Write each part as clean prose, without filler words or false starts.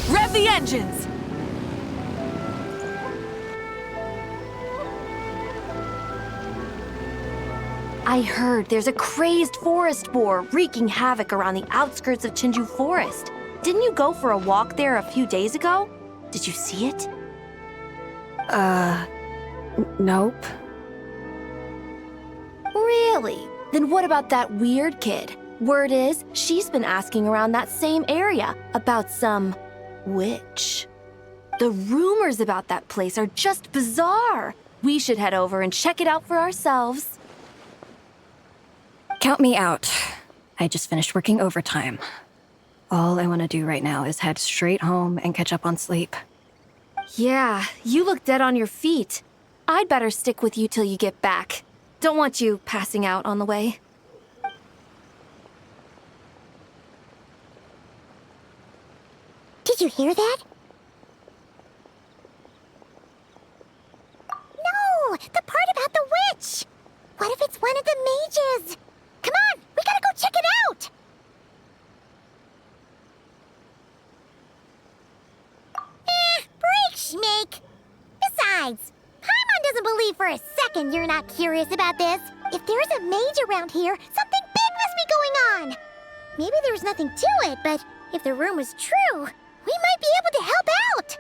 Rev the engines! I heard there's a crazed forest boar wreaking havoc around the outskirts of Chinju Forest. Didn't you go for a walk there a few days ago? Did you see it? Nope. Really? Then what about that weird kid? Word is, she's been asking around that same area about some witch. The rumors about that place are just bizarre. We should head over and check it out for ourselves. Count me out. I just finished working overtime. All I want to do right now is head straight home and catch up on sleep. Yeah, you look dead on your feet. I'd better stick with you till you get back. Don't want you passing out on the way. Did you hear that? No! The part about the witch! What if it's one of the mages? Come on! We gotta go check it out! Break, Schmake! Besides, Paimon doesn't believe for a second you're not curious about this. If there's a mage around here, something big must be going on! Maybe there's nothing to it, but if the rumor's true, we might be able to help out!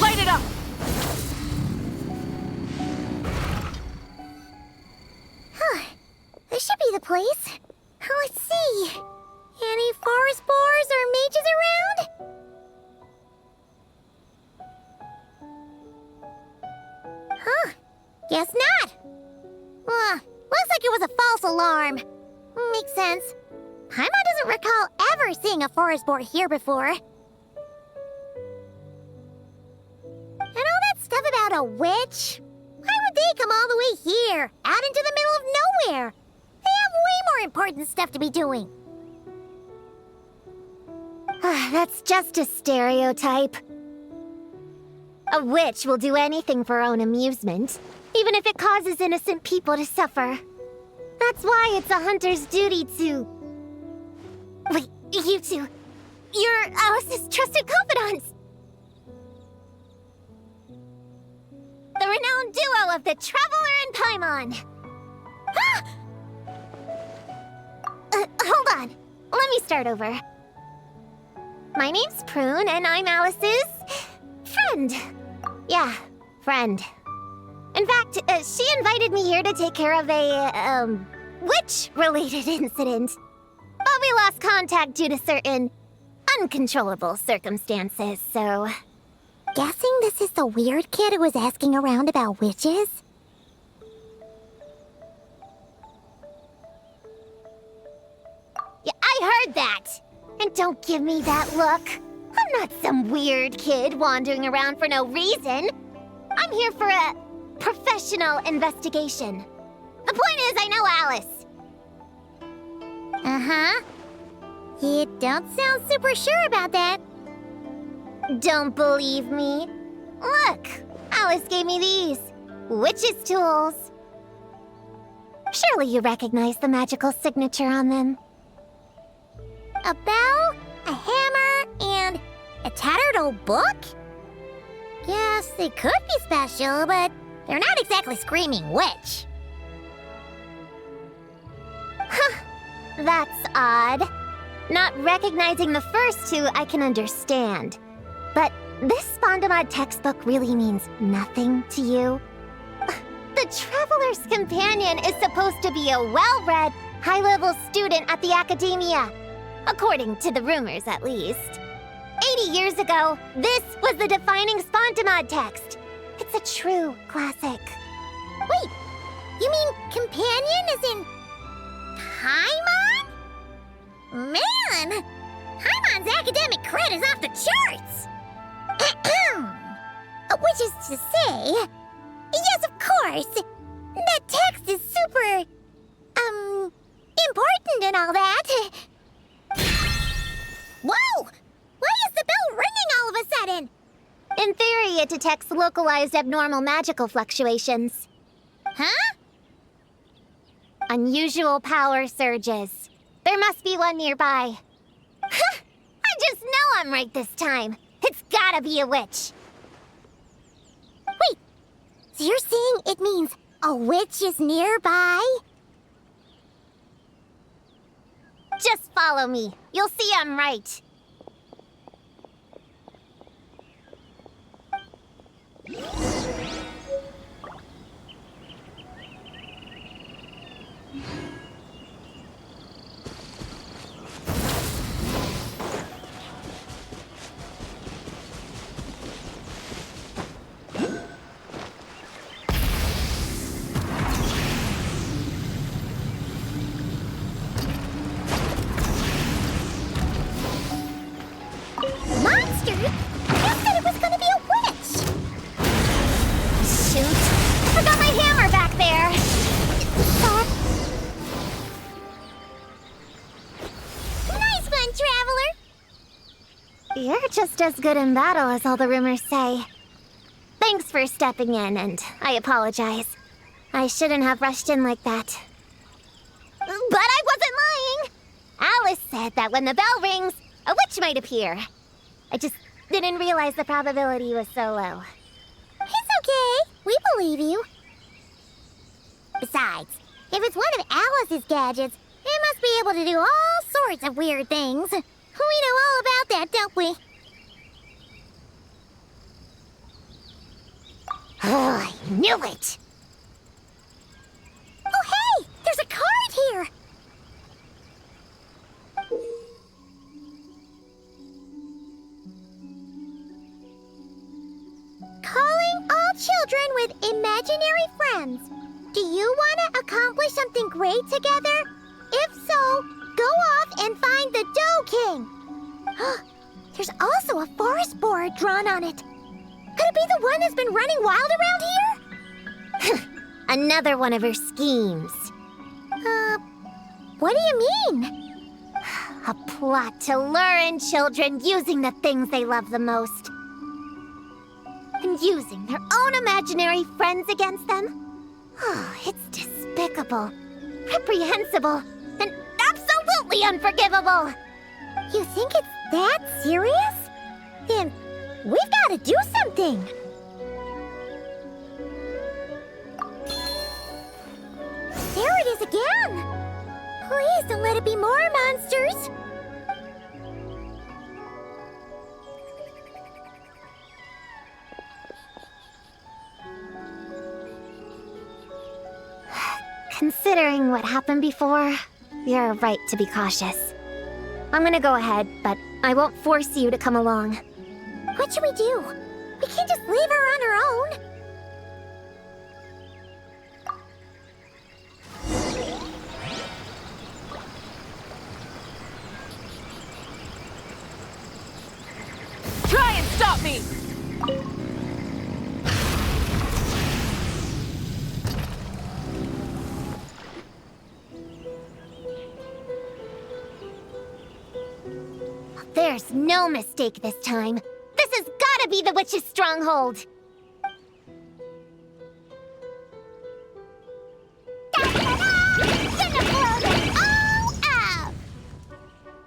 Light it up! This should be the place. Let's see. Any forest boars or mages around? Huh. Guess not. Looks like it was a false alarm. Makes sense. Paimon doesn't recall ever seeing a forest boar here before. And all that stuff about a witch? Why would they come all the way here, out into the middle of nowhere? They have way more important stuff to be doing. That's just a stereotype. A witch will do anything for her own amusement, even if it causes innocent people to suffer. That's why it's a hunter's duty to... Wait, you two. You're Alice's trusted confidants. The renowned duo of the Traveler and Paimon. Hold on. Let me start over. My name's Prune, and I'm Alice's... friend. Yeah, friend. In fact, she invited me here to take care of a, witch-related incident. But we lost contact due to certain uncontrollable circumstances, so... Guessing this is the weird kid who was asking around about witches? Yeah, I heard that! And don't give me that look. I'm not some weird kid wandering around for no reason. I'm here for a professional investigation. The point is, I know Alice. Uh-huh. You don't sound super sure about that. Don't believe me? Look, Alice gave me these. Witch's tools. Surely you recognize the magical signature on them. A bell, a hammer, and a tattered old book? Yes, they could be special, but they're not exactly screaming witch. Huh, that's odd. Not recognizing the first two I can understand. But this Spondamod textbook really means nothing to you? The Traveler's Companion is supposed to be a well-read, high-level student at the Academia. According to the rumors, at least. 80 years ago, this was the defining Spondamod text. It's a true classic. Wait, you mean companion as in... Paimon? Man! Paimon's academic cred is off the charts! Which is to say... Yes, of course! all that. Whoa! Why is the bell ringing all of a sudden? In theory, it detects localized abnormal magical fluctuations. Huh? Unusual power surges. There must be one nearby. I just know I'm right this time. It's gotta be a witch. Wait, so you're saying it means a witch is nearby? Just follow me. You'll see I'm right. Monster? You said it was gonna be a witch! Shoot! Forgot my hammer back there! Nice one, Traveler! You're just as good in battle as all the rumors say. Thanks for stepping in, and I apologize. I shouldn't have rushed in like that. But I wasn't lying! Alice said that when the bell rings, a witch might appear. I just didn't realize the probability was so low. It's okay. We believe you. Besides, if it's one of Alice's gadgets, it must be able to do all sorts of weird things. We know all about that, don't we? Oh, I knew it! Oh, hey! There's a card here! Calling all children with imaginary friends. Do you want to accomplish something great together? If so, go off and find the Dough King. There's also a forest board drawn on it. Could it be the one that's been running wild around here? Another one of her schemes. What do you mean? A plot to lure in children using the things they love the most. And using their own imaginary friends against them? Oh, it's despicable, reprehensible, and absolutely unforgivable! You think it's that serious? Then we've got to do something! There it is again! Please don't let it be more monsters! Considering what happened before, you're right to be cautious. I'm gonna go ahead, but I won't force you to come along. What should we do? We can't just leave her on her own. Try and stop me! There's no mistake this time. This has gotta be the witch's stronghold. Gonna blow them all up!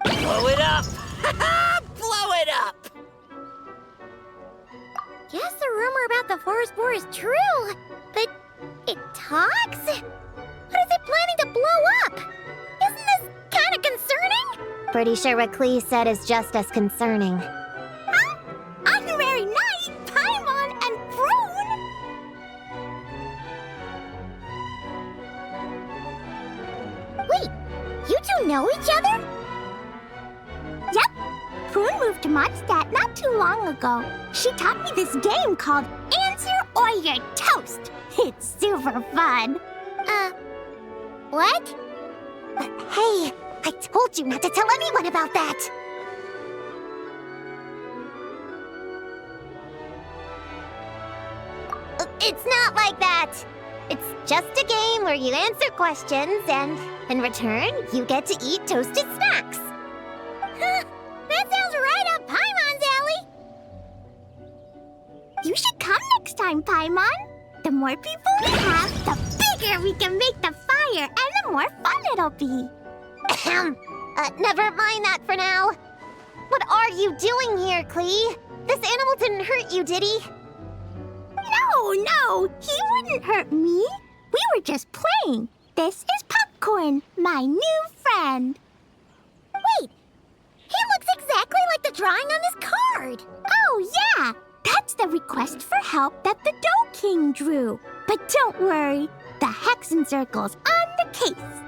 Blow it up! Blow it up! Guess the rumor about the forest boar is true, but it talks? What is it planning to blow up? Isn't this kind of concerning? Pretty sure what Klee said is just as concerning. Huh? Honorary Knight, Paimon, and Prune? Wait, you two know each other? Yep. Prune moved to Mondstadt not too long ago. She taught me this game called Answer or You're Toast. It's super fun. What? Hey, I told you not to tell anyone about that! It's not like that! It's just a game where you answer questions, and in return, you get to eat toasted snacks. That sounds right up Paimon's alley. You should come next time, Paimon. The more people we have, the bigger we can make the fire, and the more fun it'll be. Never mind that for now. What are you doing here, Klee? This animal didn't hurt you, did he? No, he wouldn't hurt me. We were just playing. This is Popcorn, my new friend. Wait, he looks exactly like the drawing on this card. Oh, yeah, that's the request for help that the Dough King drew. But don't worry, the Hexen Circle's on the case.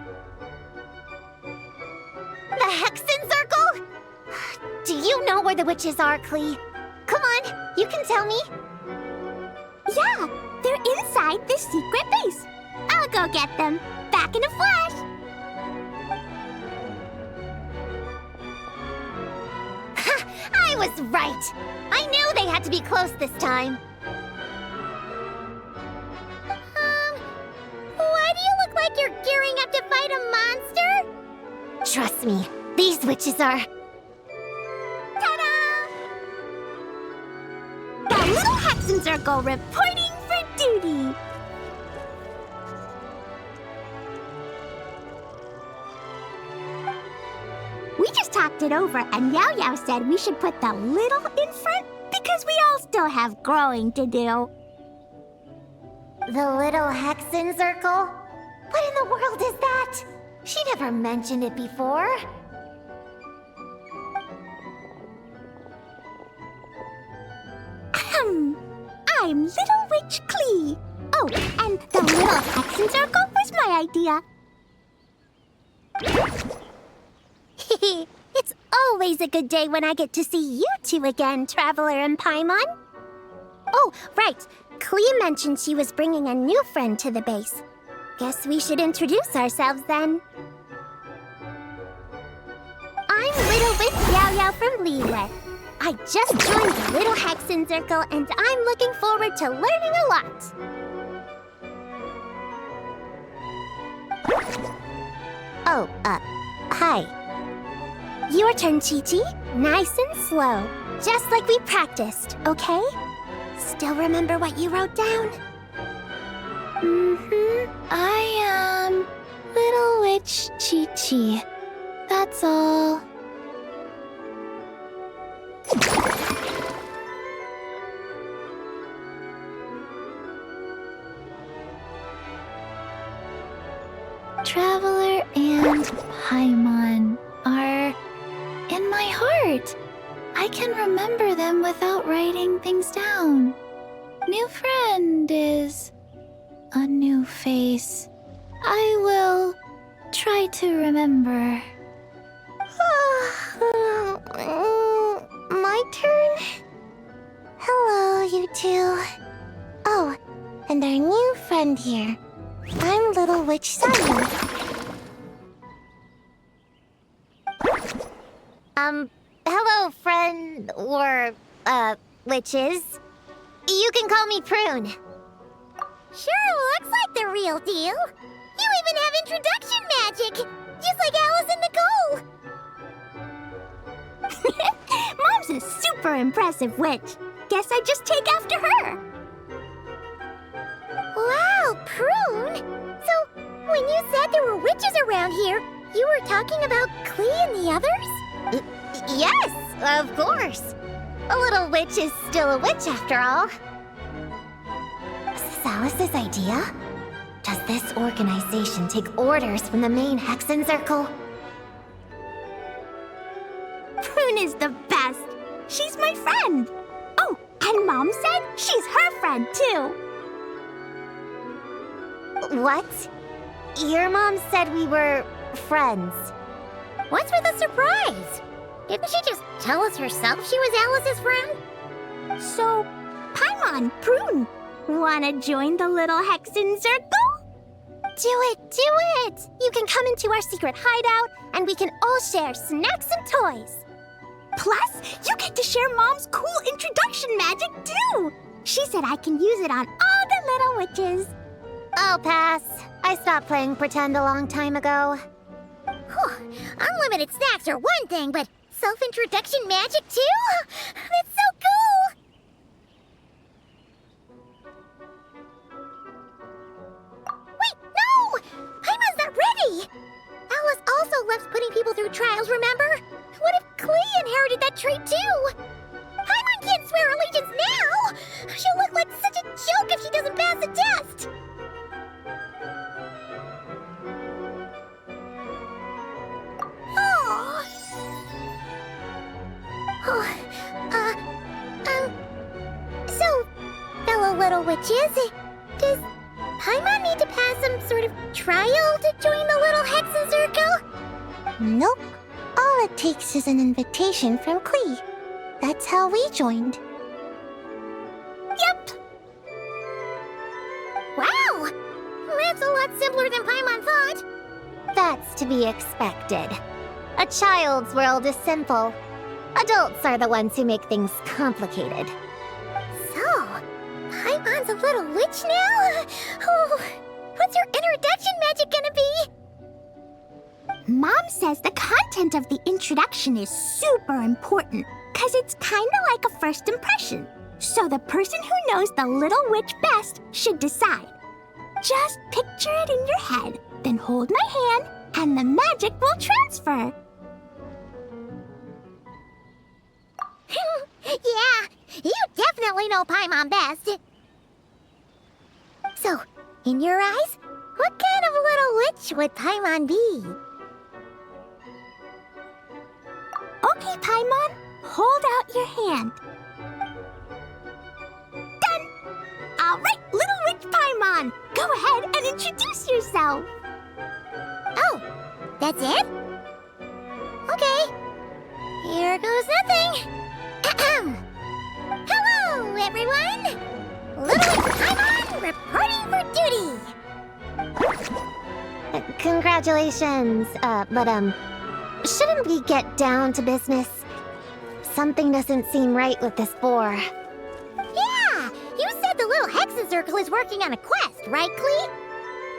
The Hexen Circle? Do you know where the witches are, Klee? Come on, you can tell me. Yeah, they're inside the secret base. I'll go get them. Back in a flash. Ha! I was right. I knew they had to be close this time. Why do you look like you're gearing up to fight a monster? Trust me, these witches are... The Little Hexen Circle reporting for duty. We just talked it over, and Yao Yao said we should put the little in front because we all still have growing to do. The Little Hexen Circle? What in the world is that? She never mentioned it before. I'm Little Witch Klee. Oh, and the Little Hexen Circle was my idea. It's always a good day when I get to see you two again, Traveler and Paimon. Oh, right. Klee mentioned she was bringing a new friend to the base. Guess we should introduce ourselves then. I'm Little Witch Yao Yao from Liyue. I just joined the Little Hexen Circle, and I'm looking forward to learning a lot. Oh, hi. Your turn, Chi-Chi. Nice and slow. Just like we practiced, okay? Still remember what you wrote down? I am Little Witch Chi-Chi. That's all. Traveler and Paimon are in my heart. I can remember them without writing things down. New friend is a new face. I will try to remember. My turn? Hello, you two. Oh, and our new friend here. I'm Little Witch Simon. Hello, friend, or, witches. You can call me Prune. Sure looks like the real deal. You even have introduction magic, just like Alice and Nicole. Mom's a super impressive witch. Guess I just take after her. Wow, Prune! So, when you said there were witches around here, you were talking about Klee and the others? Yes, of course. A little witch is still a witch after all. Is this Alice's idea? Does this organization take orders from the main Hexen Circle? Prune is the best. She's my friend. Oh, and Mom said she's her friend too. What? Your mom said we were friends. What's with the surprise? Didn't she just tell us herself she was Alice's friend? So, Paimon, Prune, wanna join the Little Hexen Circle? Do it! You can come into our secret hideout, and we can all share snacks and toys. Plus, you get to share Mom's cool introduction magic, too! She said I can use it on all the little witches. I'll pass. I stopped playing pretend a long time ago. Unlimited snacks are one thing, but self-introduction magic too? That's so cool! Wait, no! Paimon's not ready! Alice also loves putting people through trials, remember? What if Klee inherited that trait too? Paimon can't swear allegiance now! She'll look like such a joke if she doesn't pass the test! So, fellow little witches, does Paimon need to pass some sort of trial to join the little Hexen Circle? Nope. All it takes is an invitation from Klee. That's how we joined. Yep! Wow! That's a lot simpler than Paimon thought. That's to be expected. A child's world is simple. Adults are the ones who make things complicated. So, Paimon's a little witch now? Oh, what's her introduction magic gonna be? Mom says the content of the introduction is super important, because it's kind of like a first impression. So the person who knows the little witch best should decide. Just picture it in your head, then hold my hand, and the magic will transfer. Yeah, you definitely know Paimon best. So, in your eyes, what kind of little witch would Paimon be? Okay, Paimon, hold out your hand. Done! All right, little witch Paimon, go ahead and introduce yourself. Oh, that's it? Okay, here goes nothing. Hello, everyone! Little Witch Paimon reporting for duty! Congratulations, but shouldn't we get down to business? Something doesn't seem right with this boar. Yeah! You said the little Hexen Circle is working on a quest, right, Klee?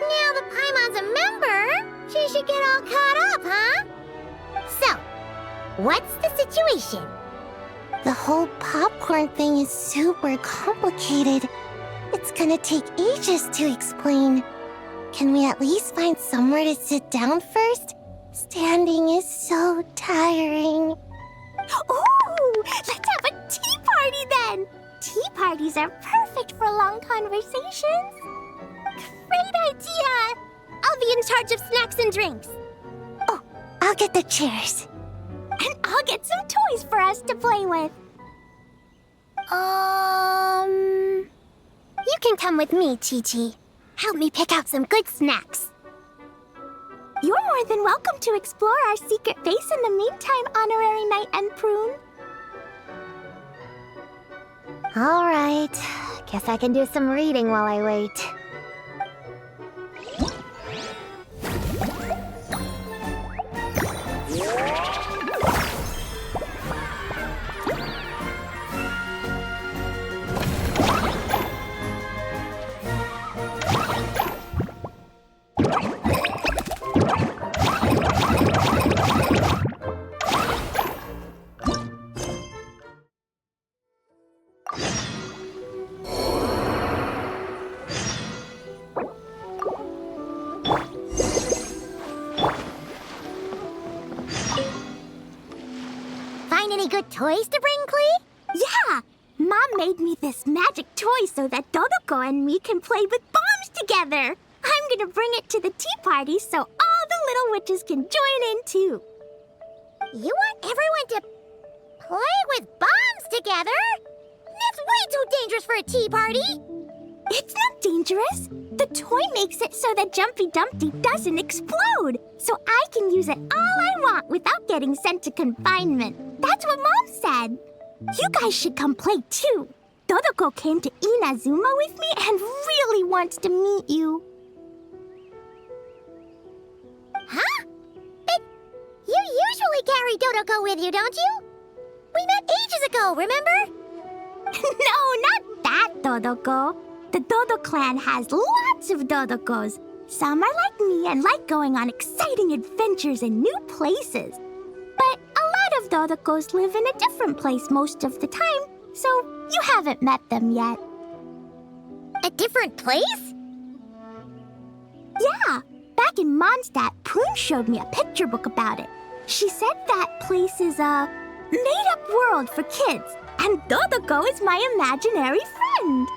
Now that Paimon's a member, she should get all caught up, huh? So, what's the situation? The whole popcorn thing is super complicated. It's gonna take ages to explain. Can we at least find somewhere to sit down first? Standing is so tiring. Ooh, let's have a tea party then! Tea parties are perfect for long conversations. Great idea! I'll be in charge of snacks and drinks. Oh, I'll get the chairs. And I'll get some toys for us to play with. You can come with me, Chi-Chi. Help me pick out some good snacks. You're more than welcome to explore our secret base in the meantime, Honorary Knight and Prune. All right. Guess I can do some reading while I wait. Find any good toys to bring, Klee? Yeah! Mom made me this magic toy so that Dodoko and me can play with bombs together. I'm gonna bring it to the tea party so all the little witches can join in too. You want everyone to play with bombs together? That's way too dangerous for a tea party! It's not dangerous. The toy makes it so that Jumpy Dumpty doesn't explode. So I can use it all I want without getting sent to confinement. That's what Mom said. You guys should come play too. Dodoko came to Inazuma with me and really wants to meet you. Huh? But you usually carry Dodoko with you, don't you? We met ages ago, remember? No, not that Dodoko. The Dodo clan has lots lots of Dodokos. Some are like me and like going on exciting adventures in new places. But a lot of Dodokos live in a different place most of the time, so you haven't met them yet. A different place? Yeah, back in Mondstadt, Prune showed me a picture book about it. She said that place is a made-up world for kids, and Dodoko is my imaginary friend.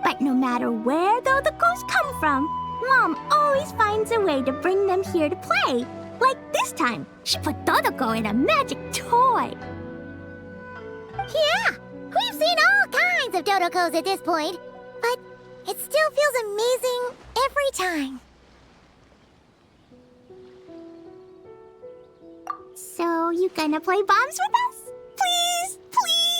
But no matter where Dodokos come from, Mom always finds a way to bring them here to play. Like this time, she put Dodoko in a magic toy. Yeah, we've seen all kinds of Dodokos at this point, but it still feels amazing every time. So, you gonna play bombs with us? Please, please!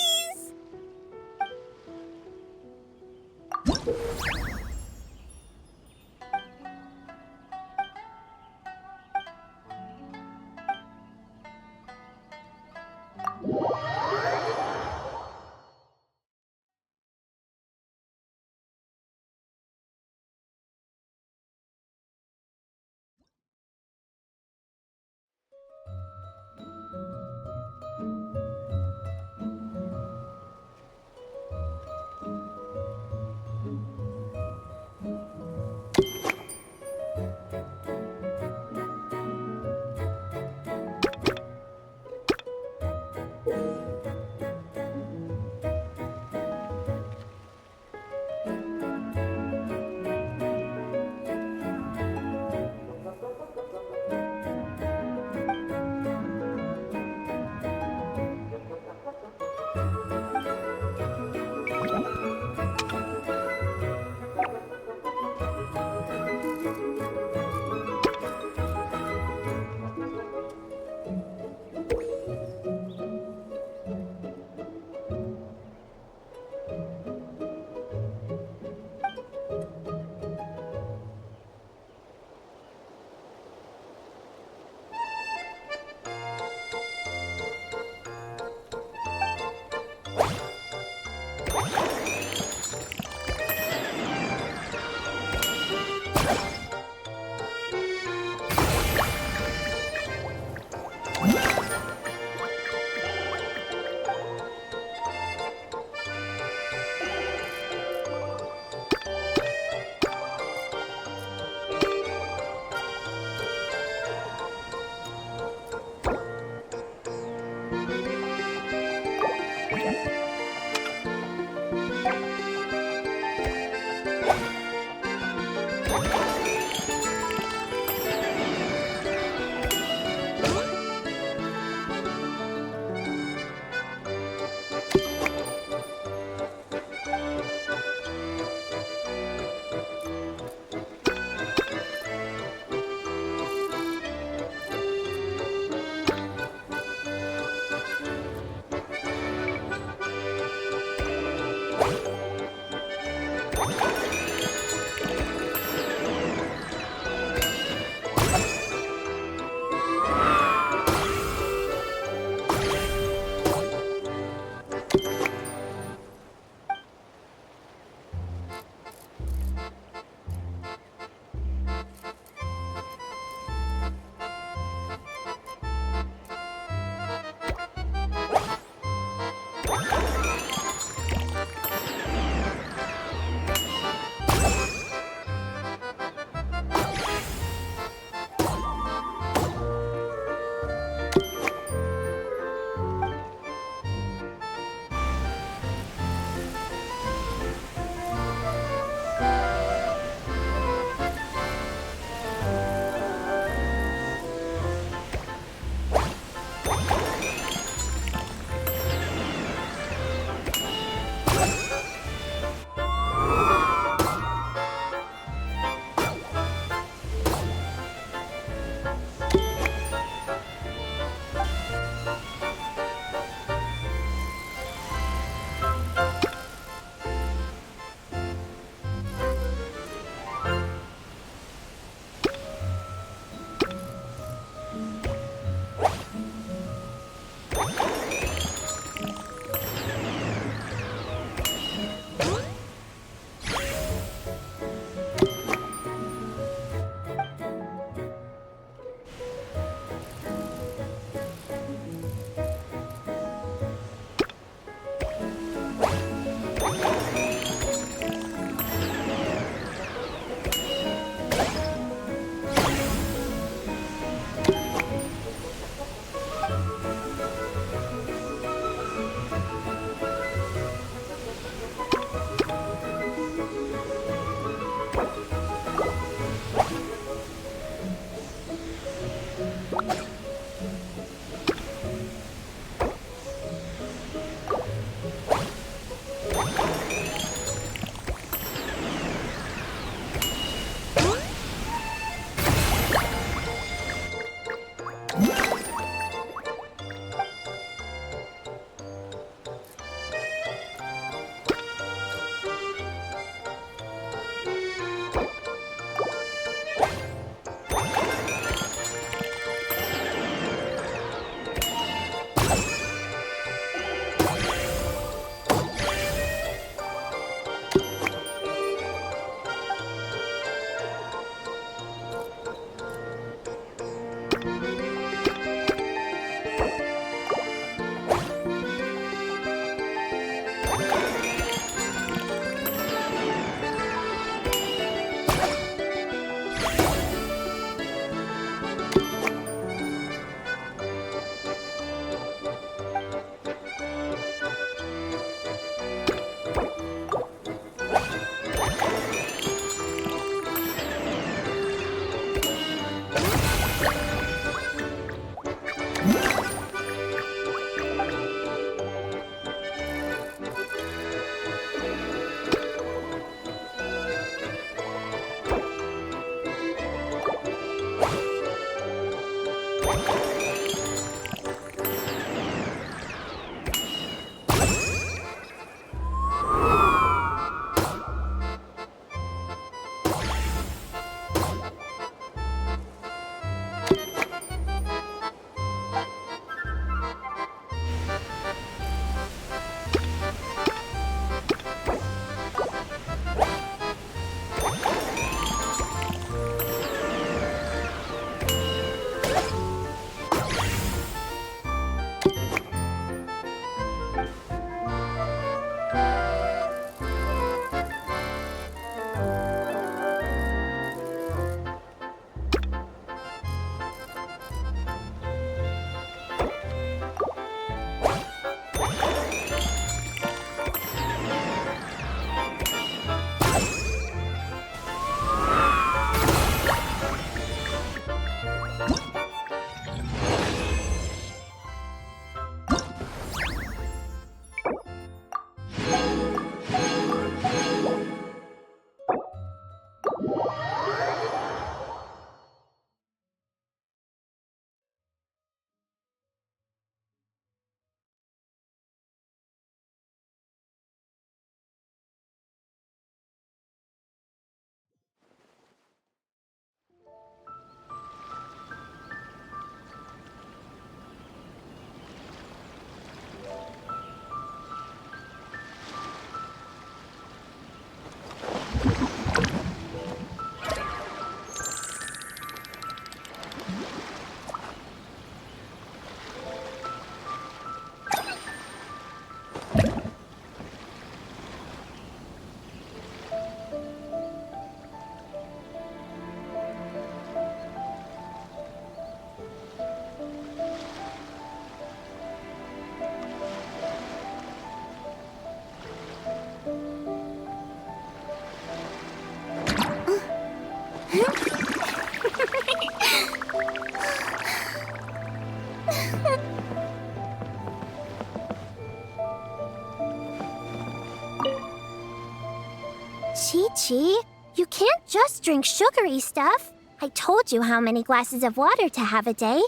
Chi-Chi. You can't just drink sugary stuff. I told you how many glasses of water to have a day.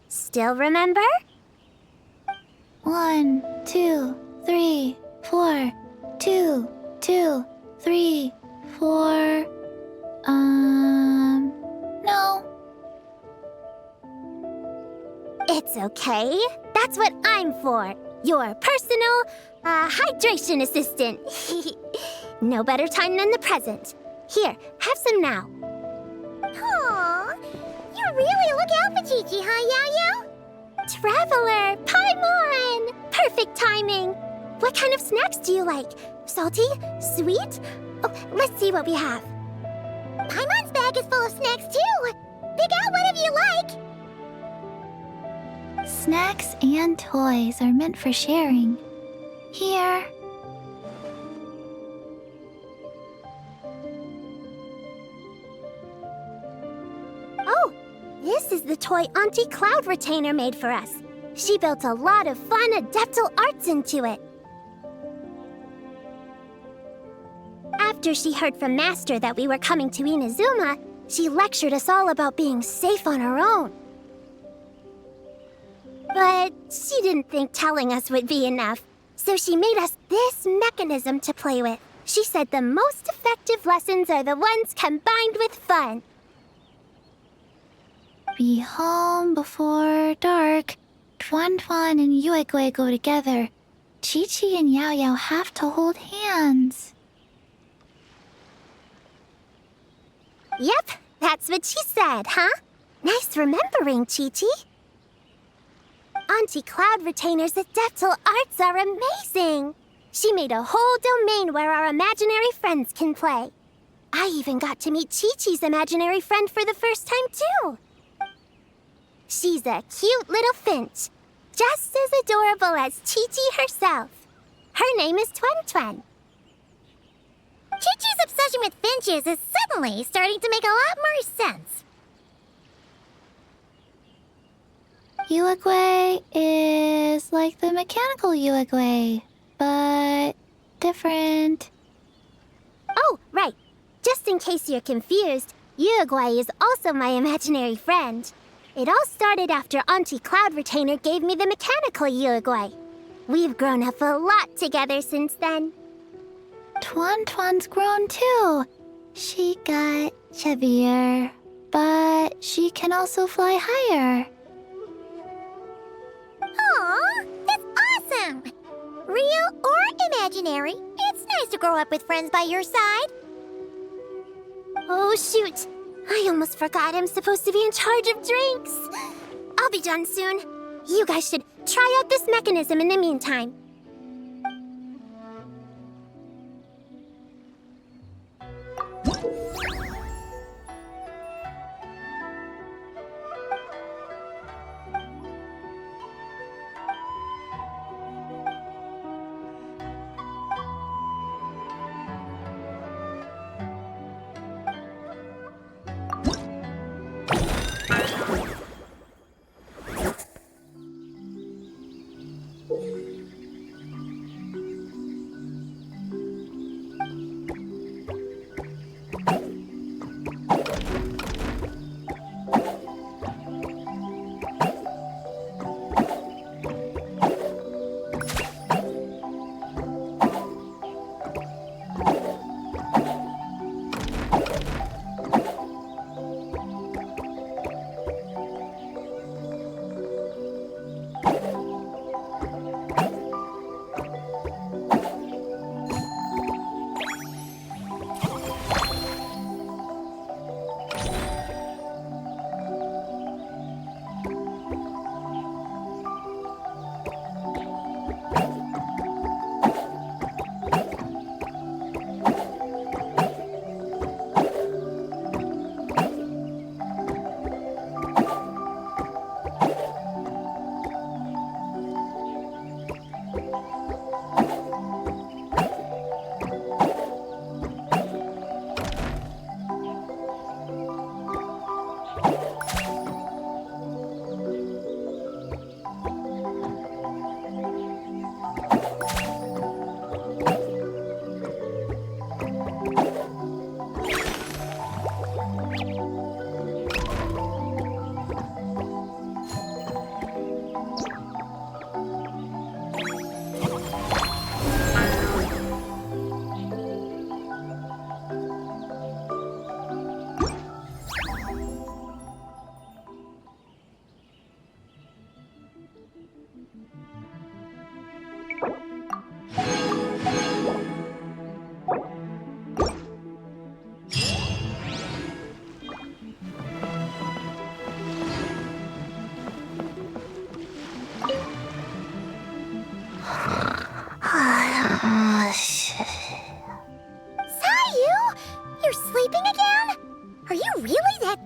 Still remember? 1, 2, 3, 4. 2, 2, 3, 4. No. It's okay. That's what I'm for. Your personal, hydration assistant. No better time than the present. Here, have some now. Aw, you really look out for Chi-Chi, huh, Yao-Yao? Traveler, Paimon! Perfect timing. What kind of snacks do you like? Salty? Sweet? Oh, let's see what we have. Paimon's bag is full of snacks, too. Pick out whatever you like. Snacks and toys are meant for sharing. Here. Oh, this is the toy Auntie Cloud Retainer made for us. She built a lot of fun adeptal arts into it. After she heard from Master that we were coming to Inazuma, she lectured us all about being safe on our own. But she didn't think telling us would be enough, so she made us this mechanism to play with. She said the most effective lessons are the ones combined with fun. Be home before dark. Tuan Tuan and Yuegui go together. Chi-Chi and Yao Yao have to hold hands. Yep, that's what she said, huh? Nice remembering, Chi-Chi. Auntie Cloud Retainer's adeptal arts are amazing. She made a whole domain where our imaginary friends can play. I even got to meet Chi-Chi's imaginary friend for the first time, too. She's a cute little finch, just as adorable as Chi-Chi herself. Her name is Tuan Tuan. Chi-Chi's obsession with finches is suddenly starting to make a lot more sense. Yuegui is like the mechanical Yuegui, but different. Oh, right. Just in case you're confused, Uruguay is also my imaginary friend. It all started after Auntie Cloud Retainer gave me the mechanical Uruguay. We've grown up a lot together since then. Tuan Tuan's grown too. She got chubbier, but she can also fly higher. Aw, that's awesome! Real or imaginary, it's nice to grow up with friends by your side. Oh, shoot. I almost forgot I'm supposed to be in charge of drinks. I'll be done soon. You guys should try out this mechanism in the meantime.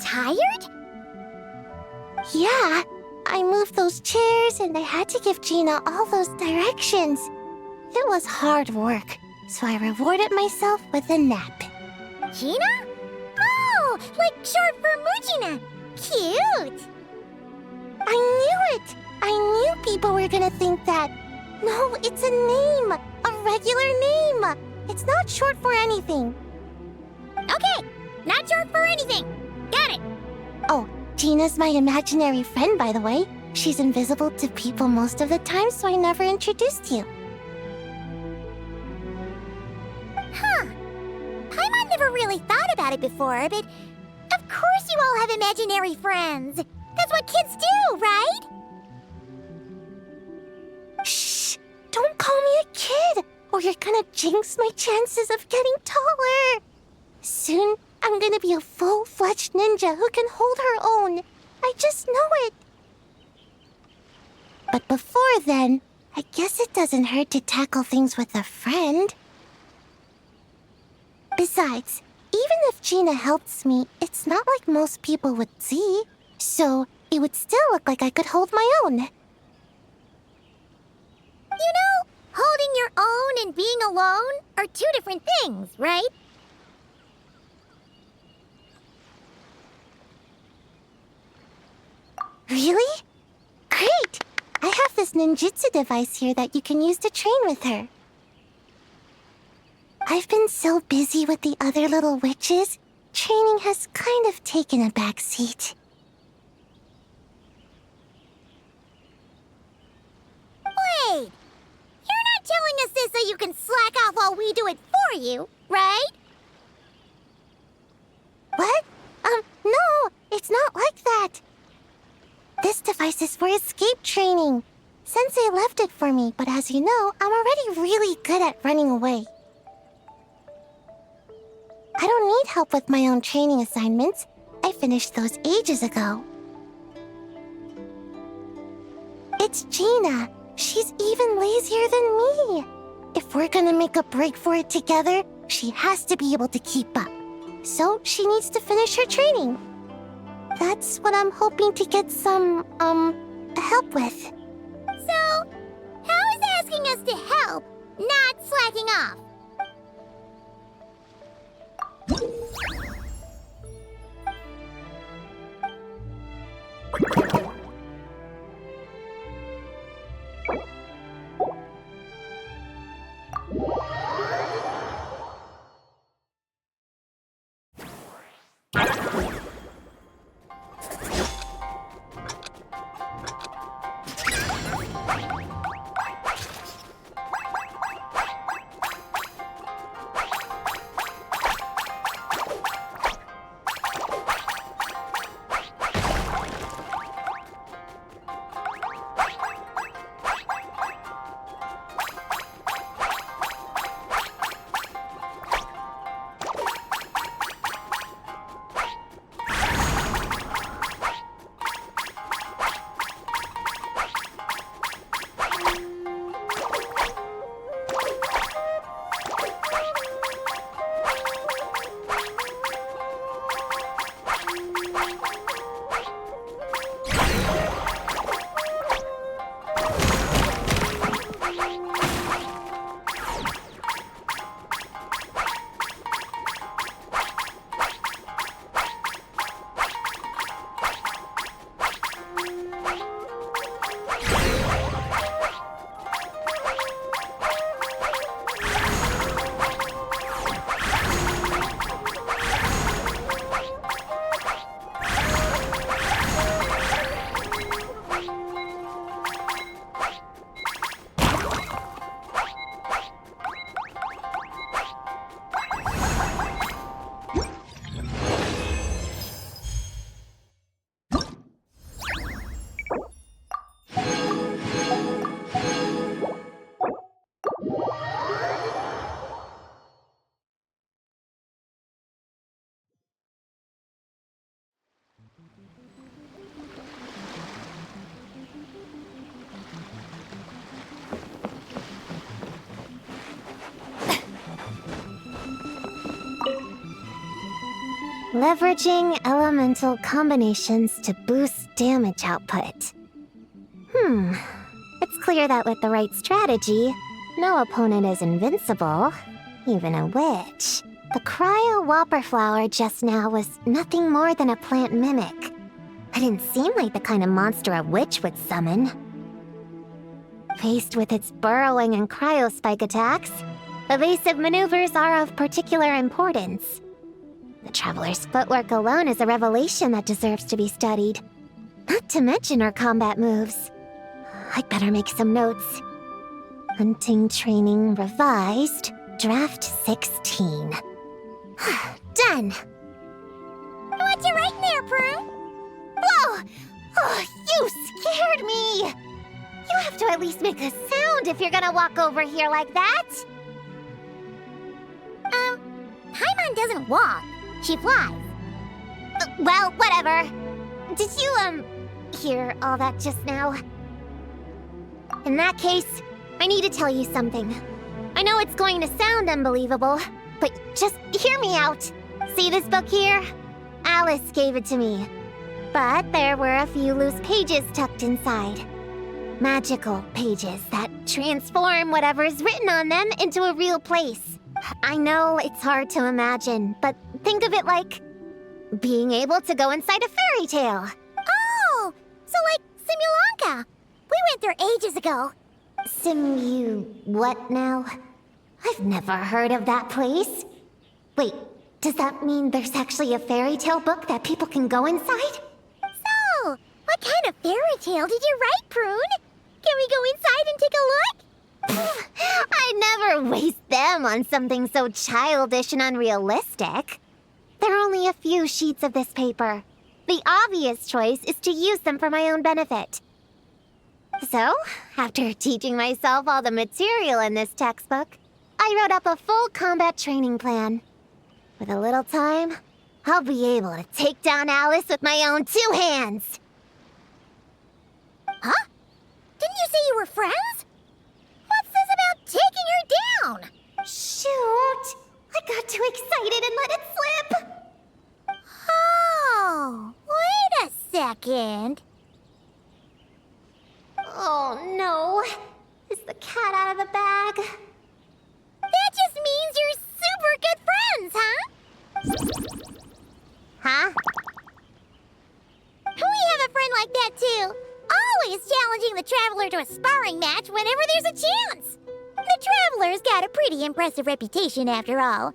tired? Yeah, I moved those chairs and I had to give Gina all those directions. It was hard work, so I rewarded myself with a nap. Gina? Oh, like short for Mujina. Cute. I knew it! I knew people were gonna think that. No, it's a name! A regular name! It's not short for anything. Okay, not short for anything. Got it. Oh, Gina's my imaginary friend, by the way. She's invisible to people most of the time, so I never introduced you. Huh. Paimon never really thought about it before, but of course you all have imaginary friends. That's what kids do, right? Shh! Don't call me a kid, or you're gonna jinx my chances of getting taller. Soon, I'm gonna be a full-fledged ninja who can hold her own. I just know it. But before then, I guess it doesn't hurt to tackle things with a friend. Besides, even if Gina helps me, it's not like most people would see. So, it would still look like I could hold my own. You know, holding your own and being alone are two different things, right? Really? Great! I have this ninjutsu device here that you can use to train with her. I've been so busy with the other little witches, training has kind of taken a back seat. Wait, you're not telling us this so you can slack off while we do it for you, right? What? No, it's not like that. This device is for escape training. Sensei left it for me, but as you know, I'm already really good at running away. I don't need help with my own training assignments. I finished those ages ago. It's Gina. She's even lazier than me. If we're gonna make a break for it together, she has to be able to keep up. So she needs to finish her training. That's what I'm hoping to get some, help with. So, how is asking us to help not slacking off? Leveraging elemental combinations to boost damage output. It's clear that with the right strategy, no opponent is invincible, even a witch. The cryo whopper flower just now was nothing more than a plant mimic. It didn't seem like the kind of monster a witch would summon. Faced with its burrowing and cryospike attacks, evasive maneuvers are of particular importance. The Traveler's footwork alone is a revelation that deserves to be studied. Not to mention her combat moves. I'd better make some notes. Hunting Training Revised, Draft 16. Done! What you writing there, Prune? Whoa! Oh, you scared me! You have to at least make a sound if you're gonna walk over here like that. Paimon doesn't walk. She flies. Well, whatever. Did you, hear all that just now? In that case, I need to tell you something. I know it's going to sound unbelievable, but just hear me out. See this book here? Alice gave it to me. But there were a few loose pages tucked inside. Magical pages that transform whatever is written on them into a real place. I know it's hard to imagine, but think of it like being able to go inside a fairy tale. Oh, so like Simulanka. We went there ages ago. What now? I've never heard of that place. Wait, does that mean there's actually a fairy tale book that people can go inside? So, what kind of fairy tale did you write, Prune? Can we go inside and take a look? I never waste them on something so childish and unrealistic. There are only a few sheets of this paper. The obvious choice is to use them for my own benefit. So, after teaching myself all the material in this textbook, I wrote up a full combat training plan. With a little time, I'll be able to take down Alice with my own 2 hands. Huh? Didn't you say you were friends? What's this about taking her down? Shoot! I got too excited and let it slip! Oh, wait a second. Oh no! Is the cat out of the bag? That just means you're super good friends, huh? Huh? We have a friend like that too. Always challenging the Traveler to a sparring match whenever there's a chance. The Traveler's got a pretty impressive reputation after all.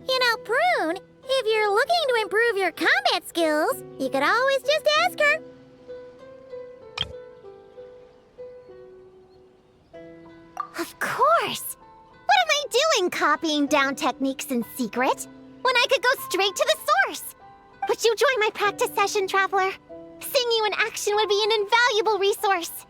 You know, Prune, if you're looking to improve your combat skills, you could always just ask her. Of course! What am I doing copying down techniques in secret when I could go straight to the source? Would you join my practice session, Traveler? Seeing you in action would be an invaluable resource.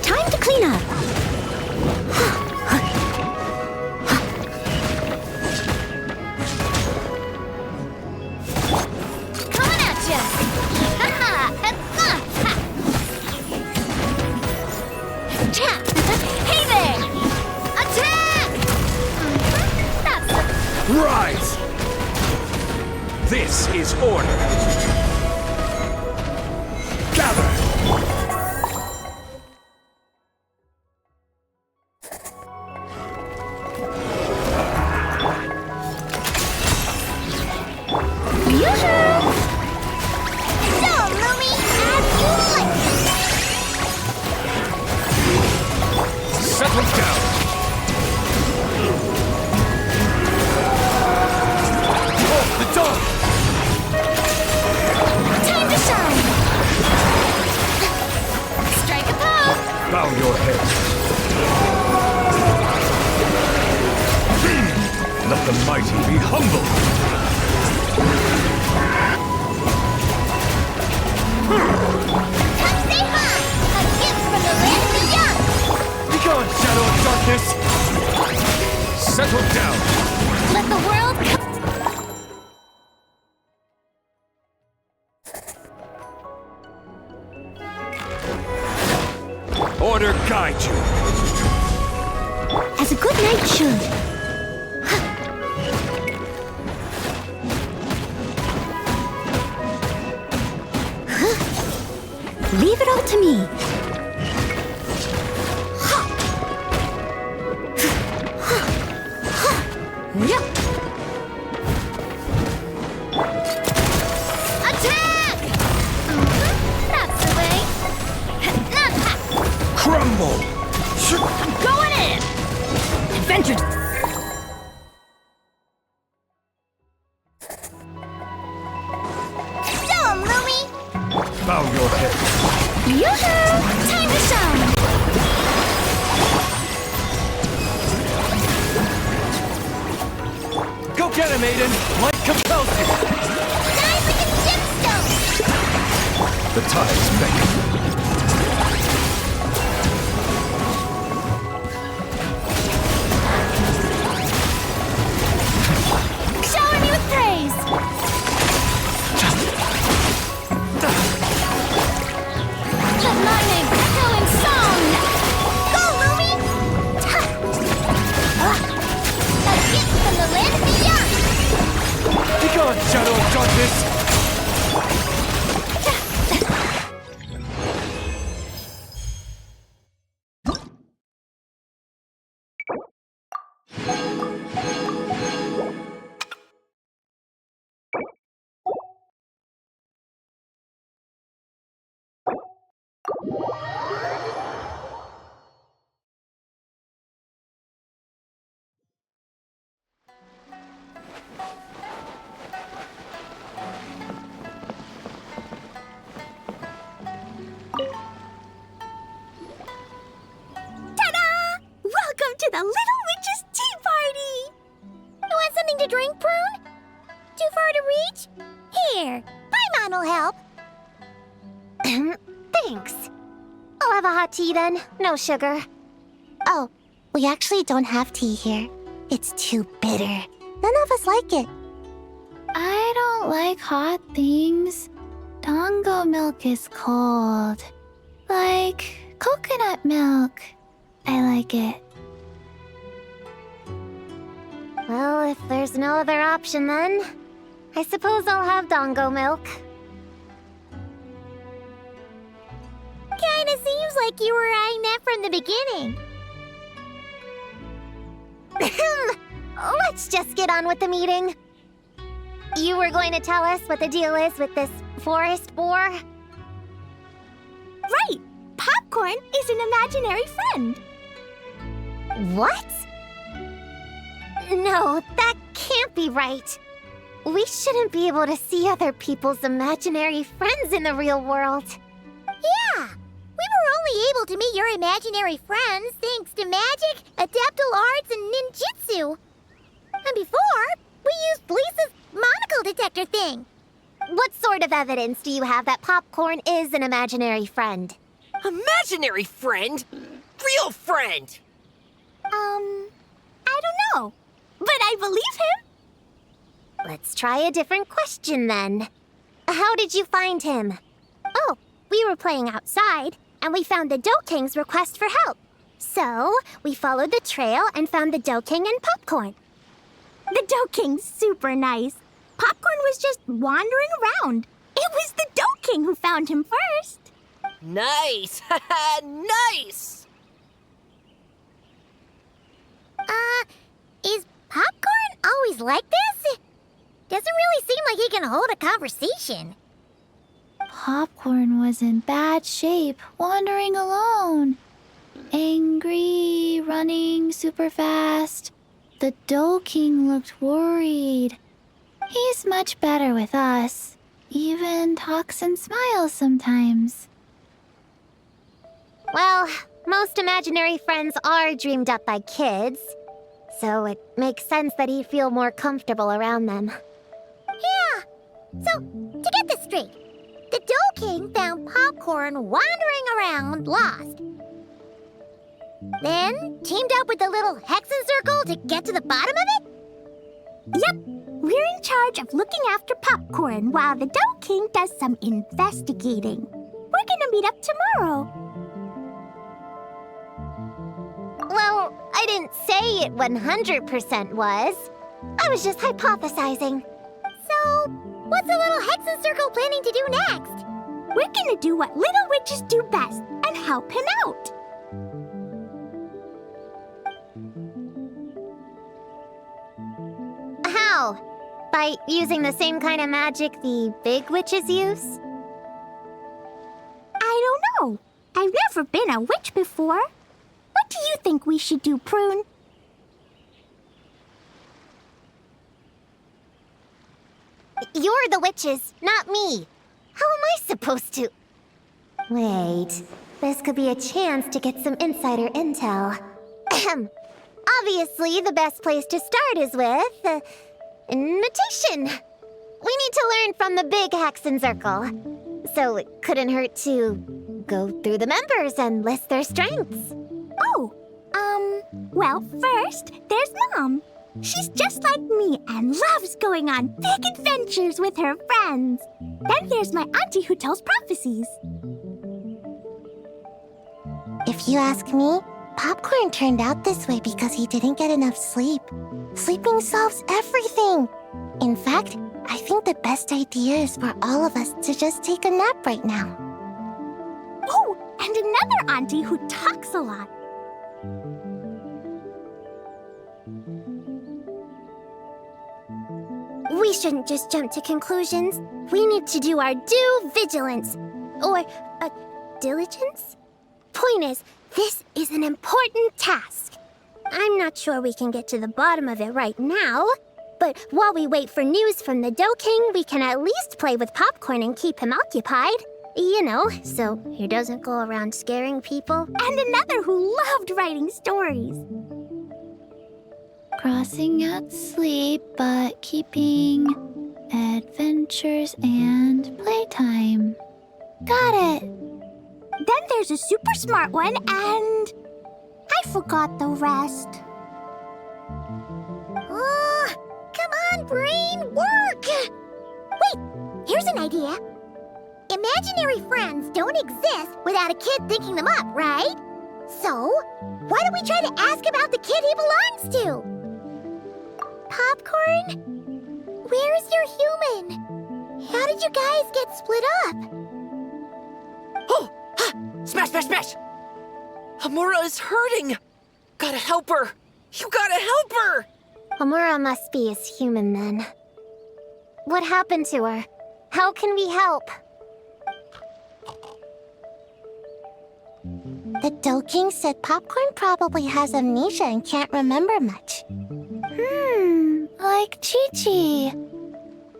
Time to clean up. Coming at ya! Hey there! Attack! Rise! This is order. Gather! the mighty be humble. Come say hi! A gift from the land of the young! Begone, shadow of darkness! Settle down! Let the world come. Order guide you! As a good knight should. Leave it all to me. Attack! That's the way. Crumble! Going in! Adventure! Show 'em, Lumi! Bow your head. Yoo-hoo! Time to shine! Go get him, Aiden! Light compels you! Dive like a gemstone! The tides beckon. Shower me with praise! Let my name echo in song! Go, Lumi! A gift from the land of the young! Begone, shadow of darkness! Ta-da! Welcome to the Little Witch's Tea Party! You want something to drink, Prune? Too far to reach? Here, Paimon will help. Thanks. I'll have a hot tea then. No sugar. Oh, we actually don't have tea here. It's too bitter. None of us like it. I don't like hot things. Dongo milk is cold. Like coconut milk. I like it. Well, if there's no other option then, I suppose I'll have Dongo milk. Kinda seems like you were eyeing that from the beginning. Let's just get on with the meeting. You were going to tell us what the deal is with this forest boar? Right! Popcorn is an imaginary friend. What? No, that can't be right. We shouldn't be able to see other people's imaginary friends in the real world. Yeah, we were only able to meet your imaginary friends thanks to magic, adeptal arts, and ninjutsu. And before, we used Lisa's monocle detector thing. What sort of evidence do you have that Popcorn is an imaginary friend? Imaginary friend? Real friend! I don't know, but I believe him. Let's try a different question then. How did you find him? Oh, we were playing outside, and we found the Dough King's request for help. So, we followed the trail and found the Dough King and Popcorn. The Dough King's super nice. Popcorn was just wandering around. It was the Dough King who found him first. Nice! Nice! Is Popcorn always like this? Doesn't really seem like he can hold a conversation. Popcorn was in bad shape, wandering alone. Angry, running super fast. The Dough King looked worried. He's much better with us. Even talks and smiles sometimes. Well, most imaginary friends are dreamed up by kids. so it makes sense that he'd feel more comfortable around them. Yeah. So, to get this straight, the Dough King found Popcorn wandering around, lost. Then teamed up with the little Hexen Circle to get to the bottom of it? Yep, we're in charge of looking after Popcorn while the Dough King does some investigating. We're gonna meet up tomorrow. Well, I didn't say it 100% was. I was just hypothesizing. So, what's the little Hexen Circle planning to do next? We're gonna do what little witches do best and help him out. How? By using the same kind of magic the big witches use? I don't know. I've never been a witch before. What do you think we should do, Prune? You're the witches, not me. How am I supposed to... Wait, this could be a chance to get some insider intel. Ahem. Obviously, the best place to start is with... invitation. We need to learn from the big Hexen Circle. So it couldn't hurt to go through the members and list their strengths. Oh, well, first, there's Mom. She's just like me and loves going on big adventures with her friends. Then there's my auntie who tells prophecies. If you ask me, Popcorn turned out this way because he didn't get enough sleep. Sleeping solves everything. In fact, I think the best idea is for all of us to just take a nap right now. Oh, and another auntie who talks a lot. We shouldn't just jump to conclusions. We need to do our due vigilance. Or, diligence? Point is, this is an important task. I'm not sure we can get to the bottom of it right now, but while we wait for news from the Dough King, we can at least play with Popcorn and keep him occupied. You know, so he doesn't go around scaring people. And another who loved writing stories. Crossing out sleep, but keeping adventures and playtime. Got it. Then there's a super smart one, and I forgot the rest. Oh, come on, brain, work! Wait, here's an idea. Imaginary friends don't exist without a kid thinking them up, right? So, why don't we try to ask about the kid he belongs to? Popcorn? Where's your human? How did you guys get split up? Oh! Ha! Smash, smash, smash! Hamura is hurting! Gotta help her! You gotta help her! Amura must be his human then. What happened to her? How can we help? The Dough King said Popcorn probably has amnesia and can't remember much. Like Chi-Chi.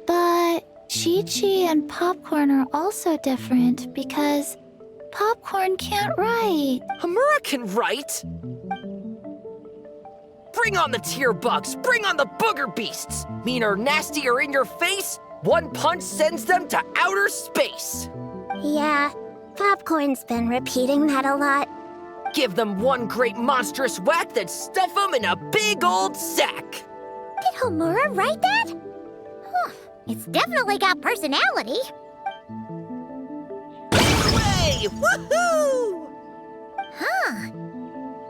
But Chi-Chi and Popcorn are also different because Popcorn can't write. Hamura can write! Bring on the tear bugs! Bring on the booger beasts! Mean or nasty or in your face, one punch sends them to outer space! Yeah, Popcorn's been repeating that a lot. Give them one great monstrous whack, then stuff them in a big old sack! Did Homura write that? Huh, it's definitely got personality. Hooray! Woohoo! Huh.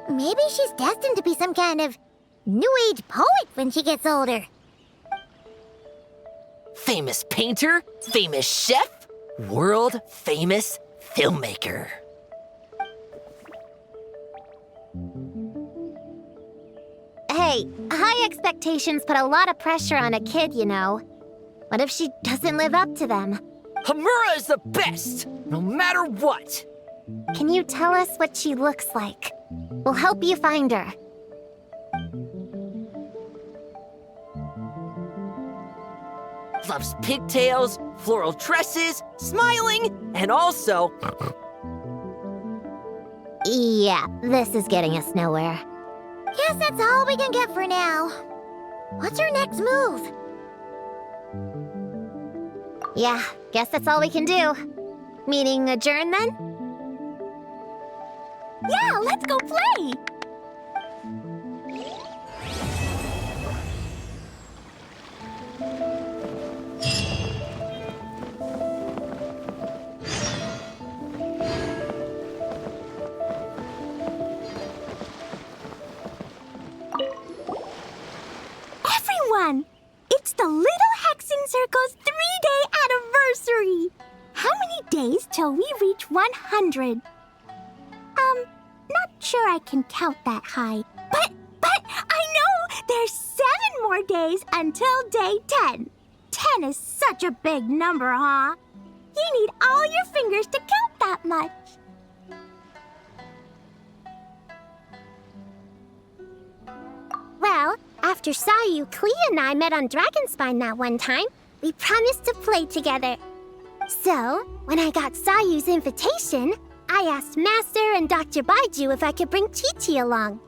Maybe she's destined to be some kind of New Age poet when she gets older. Famous painter, famous chef, world famous filmmaker. Hey, high expectations put a lot of pressure on a kid, you know. What if she doesn't live up to them? Hamura is the best, no matter what. Can you tell us what she looks like? We'll help you find her. Loves pigtails, floral tresses, smiling, and also... Yeah, this is getting us nowhere. Guess that's all we can get for now. What's our next move? Yeah, guess that's all we can do. Meaning adjourn then? Yeah, let's go play! Everyone! It's the Little Hexen Circle's 3-day anniversary! How many days till we reach 100? Not sure I can count that high. But I know there's 7 more days until day 10. 10 is such a big number, huh? You need all your fingers to count that much. Well, after Sayu, Klee, and I met on Dragonspine that one time, we promised to play together. So, when I got Sayu's invitation, I asked Master and Dr. Baiju if I could bring Chi-Chi along.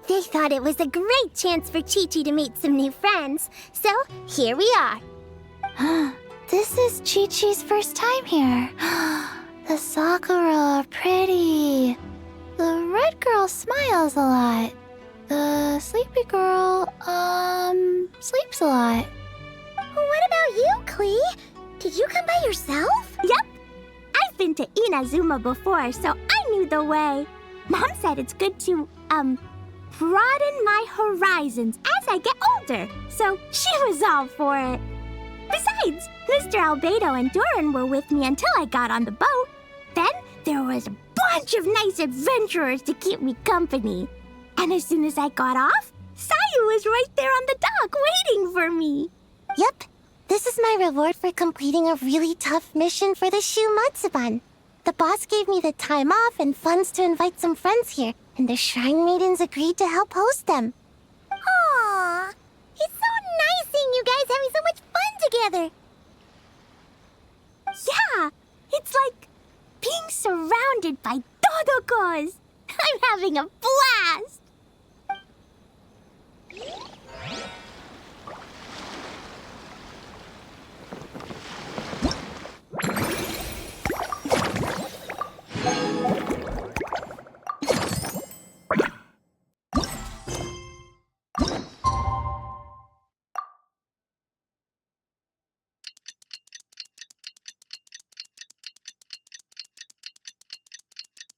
They thought it was a great chance for Chi-Chi to meet some new friends, so here we are. This is Chi-Chi's first time here. The Sakura are pretty. The red girl smiles a lot. The sleepy girl, sleeps a lot. What about you, Klee? Did you come by yourself? Yep. I've been to Inazuma before, so I knew the way. Mom said it's good to, broaden my horizons as I get older, so she was all for it. Besides, Mr. Albedo and Doran were with me until I got on the boat. Then there was a bunch of nice adventurers to keep me company. And as soon as I got off, Sayu was right there on the dock waiting for me. Yep. This is my reward for completing a really tough mission for the Shu Matsuban. The boss gave me the time off and funds to invite some friends here, and the Shrine Maidens agreed to help host them. Aww! It's so nice seeing you guys having so much fun together! Yeah, it's like being surrounded by Dodokos. I'm having a blast!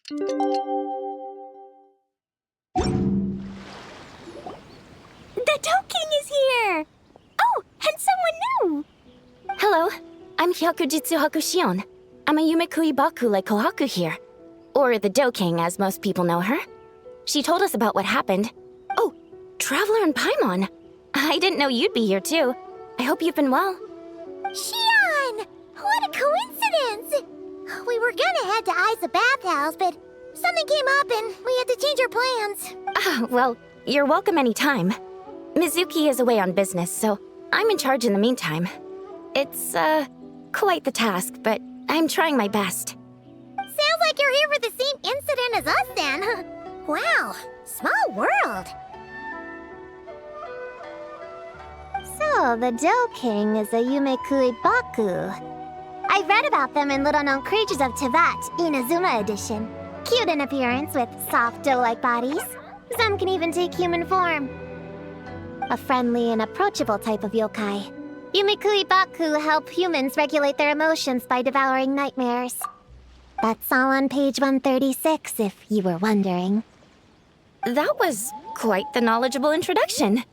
The Dough King is here! Oh, and someone new! Hello, I'm Hyakujitsu Hakushion. I'm a Yumekui Baku like Kohaku here. Or the Dough King, as most people know her. She told us about what happened. Oh, Traveler and Paimon. I didn't know you'd be here too. I hope you've been well. Shion! What a coincidence! We were gonna head to Aiza Bathhouse, but something came up and we had to change our plans. Ah, well, you're welcome anytime. Mizuki is away on business, so I'm in charge in the meantime. It's, quite the task, but I'm trying my best. Sounds like you're here for the same incident as us then. Wow, small world. So, the Dough King is a Yumekui Baku. I read about them in Little Known Creatures of Teyvat, Inazuma edition. Cute in appearance with soft dough-like bodies. Some can even take human form. A friendly and approachable type of yokai. Yumekui Baku help humans regulate their emotions by devouring nightmares. That's all on page 136, if you were wondering. That was quite the knowledgeable introduction.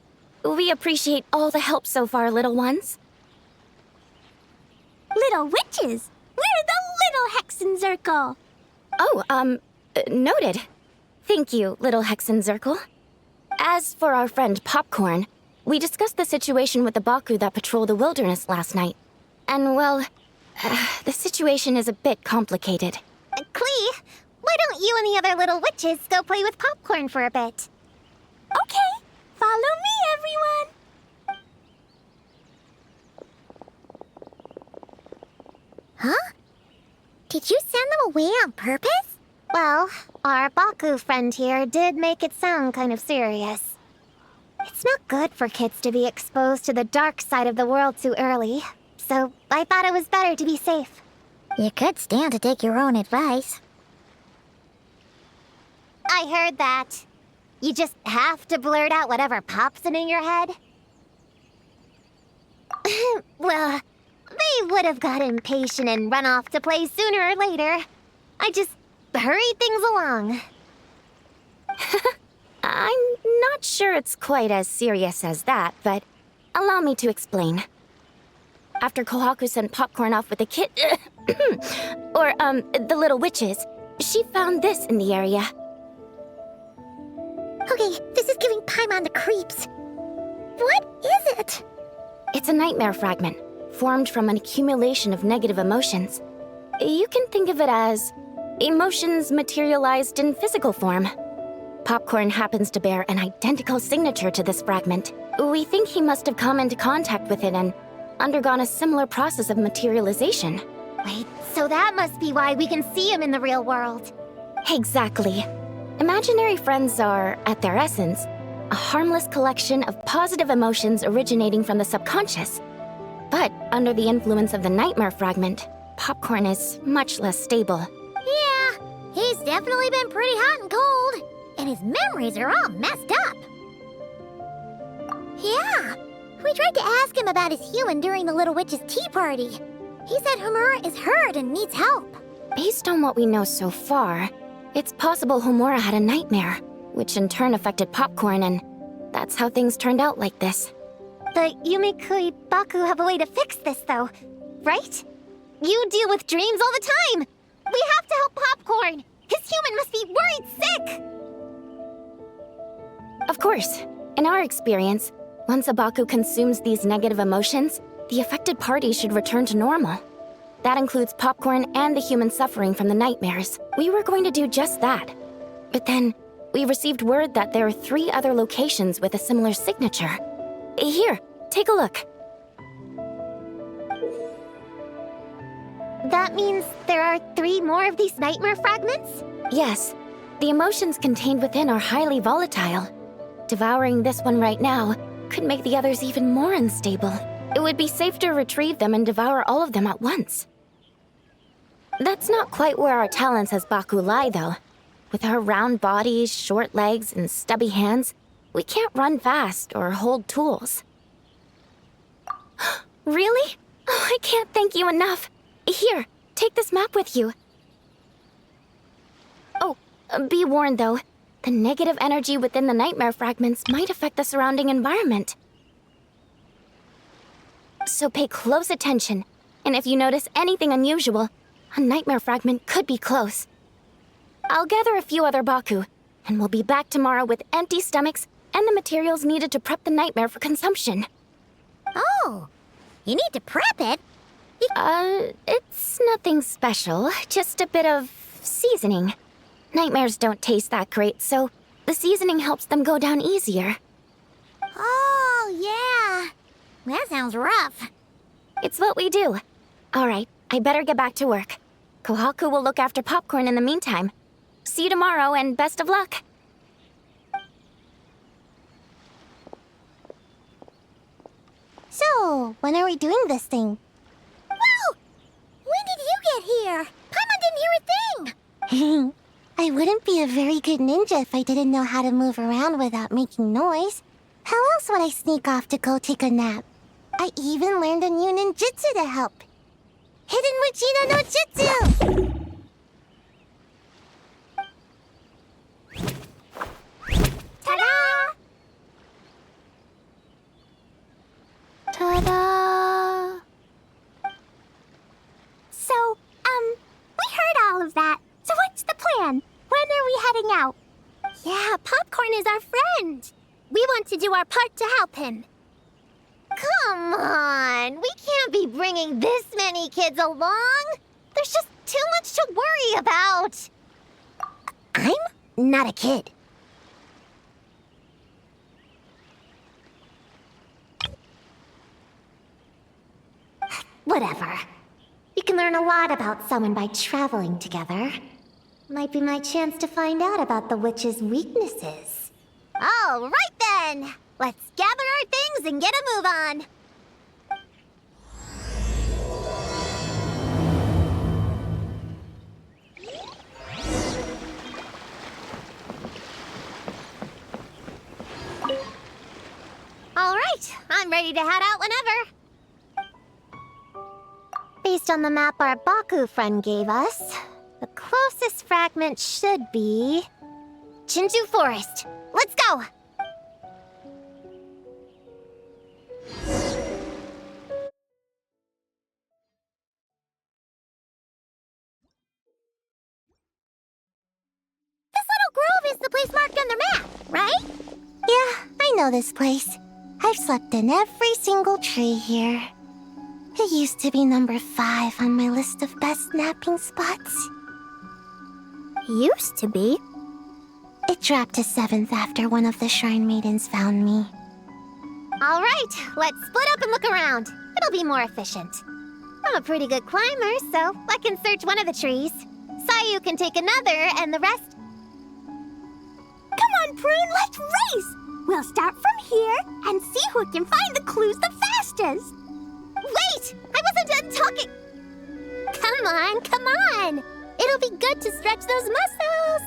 We appreciate all the help so far, little ones. Little witches! We're the Little Hexen Circle! Oh, noted. Thank you, little Hexen Circle. As for our friend Popcorn, we discussed the situation with the Baku that patrol the wilderness last night. And, well, the situation is a bit complicated. Klee, why don't you and the other little witches go play with Popcorn for a bit? Okay, follow me, everyone! Huh? Did you send them away on purpose? Well, our Baku friend here did make it sound kind of serious. It's not good for kids to be exposed to the dark side of the world too early, so I thought it was better to be safe. You could stand to take your own advice. I heard that. You just have to blurt out whatever pops in your head. Well, they would have got impatient and run off to play sooner or later. I just hurried things along. I'm not sure it's quite as serious as that, but allow me to explain. After Kohaku sent Popcorn off with the kid, the little witches, she found this in the area. Okay, this is giving Paimon the creeps. What is it? It's a nightmare fragment, formed from an accumulation of negative emotions. You can think of it as emotions materialized in physical form. Popcorn happens to bear an identical signature to this fragment. We think he must have come into contact with it and undergone a similar process of materialization. Wait, so that must be why we can see him in the real world. Exactly. Imaginary friends are, at their essence, a harmless collection of positive emotions originating from the subconscious. But under the influence of the nightmare fragment, Popcorn is much less stable. Yeah, he's definitely been pretty hot and cold. And his memories are all messed up. Yeah, we tried to ask him about his human during the Little Witch's tea party. He said Homura is hurt and needs help. Based on what we know so far, it's possible Homura had a nightmare, which in turn affected Popcorn, and that's how things turned out like this. The Yumikui Baku have a way to fix this, though, right? You deal with dreams all the time! We have to help Popcorn! His human must be worried sick! Of course. In our experience, once a Baku consumes these negative emotions, the affected party should return to normal. That includes Popcorn and the human suffering from the nightmares. We were going to do just that. But then, we received word that there are 3 other locations with a similar signature. Here, take a look. That means there are 3 more of these nightmare fragments? Yes, the emotions contained within are highly volatile. Devouring this one right now could make the others even more unstable. It would be safe to retrieve them and devour all of them at once. That's not quite where our talents as Baku lie, though. With our round bodies, short legs, and stubby hands, we can't run fast or hold tools. Really? Oh, I can't thank you enough. Here, take this map with you. Oh, be warned, though. The negative energy within the nightmare fragments might affect the surrounding environment. So pay close attention, and if you notice anything unusual, a nightmare fragment could be close. I'll gather a few other Baku, and we'll be back tomorrow with empty stomachs and the materials needed to prep the nightmare for consumption. Oh, you need to prep it? It's nothing special, just a bit of seasoning. Nightmares don't taste that great, so the seasoning helps them go down easier. Oh, yeah. That sounds rough. It's what we do. All right, I better get back to work. Kohaku will look after Popcorn in the meantime. See you tomorrow, and best of luck. So, when are we doing this thing? Whoa! When did you get here? Paimon didn't hear a thing! I wouldn't be a very good ninja if I didn't know how to move around without making noise. How else would I sneak off to go take a nap? I even learned a new ninjutsu to help. Hidden Witchina no Jutsu! Ta-da! Ta-da! So, we heard all of that. So what's the plan? When are we heading out? Yeah, Popcorn is our friend. We want to do our part to help him. Come on! We can't be bringing this many kids along! There's just too much to worry about! I'm not a kid. Whatever. We can learn a lot about someone by traveling together. Might be my chance to find out about the witch's weaknesses. All right then! Let's gather our things and get a move on! All right, I'm ready to head out whenever. Based on the map our Baku friend gave us, the closest fragment should be Jinju Forest. Let's go! This little grove is the place marked on the map, right? Yeah, I know this place. I've slept in every single tree here. It used to be number 5 on my list of best napping spots. Used to be? It dropped to 7th after one of the Shrine Maidens found me. All right, let's split up and look around. It'll be more efficient. I'm a pretty good climber, so I can search one of the trees. Sayu can take another, and the rest... Come on, Prune, let's race! We'll start from here and see who can find the clues the fastest. Wait! I wasn't done talking! Come on, come on! It'll be good to stretch those muscles!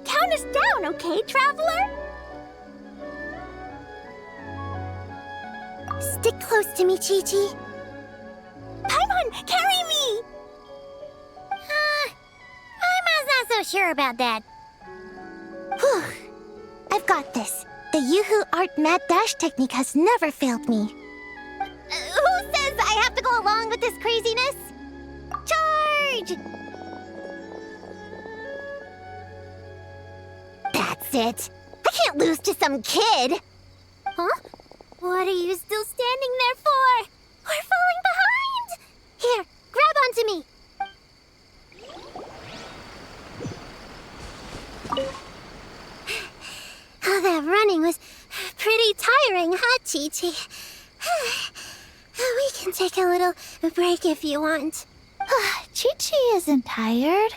Count us down, okay, traveler? Stick close to me, Chi-Chi. Paimon, carry me! I'm not so sure about that. Whew. I've got this. The Yoo-Hoo Art Mad Dash technique has never failed me. Who says I have to go along with this craziness? Charge! That's it. I can't lose to some kid. Huh? What are you still standing there for? We're falling behind! Here, grab onto me. Oh, that running was pretty tiring, huh, Chi-Chi? We can take a little break if you want. Chi-Chi isn't tired.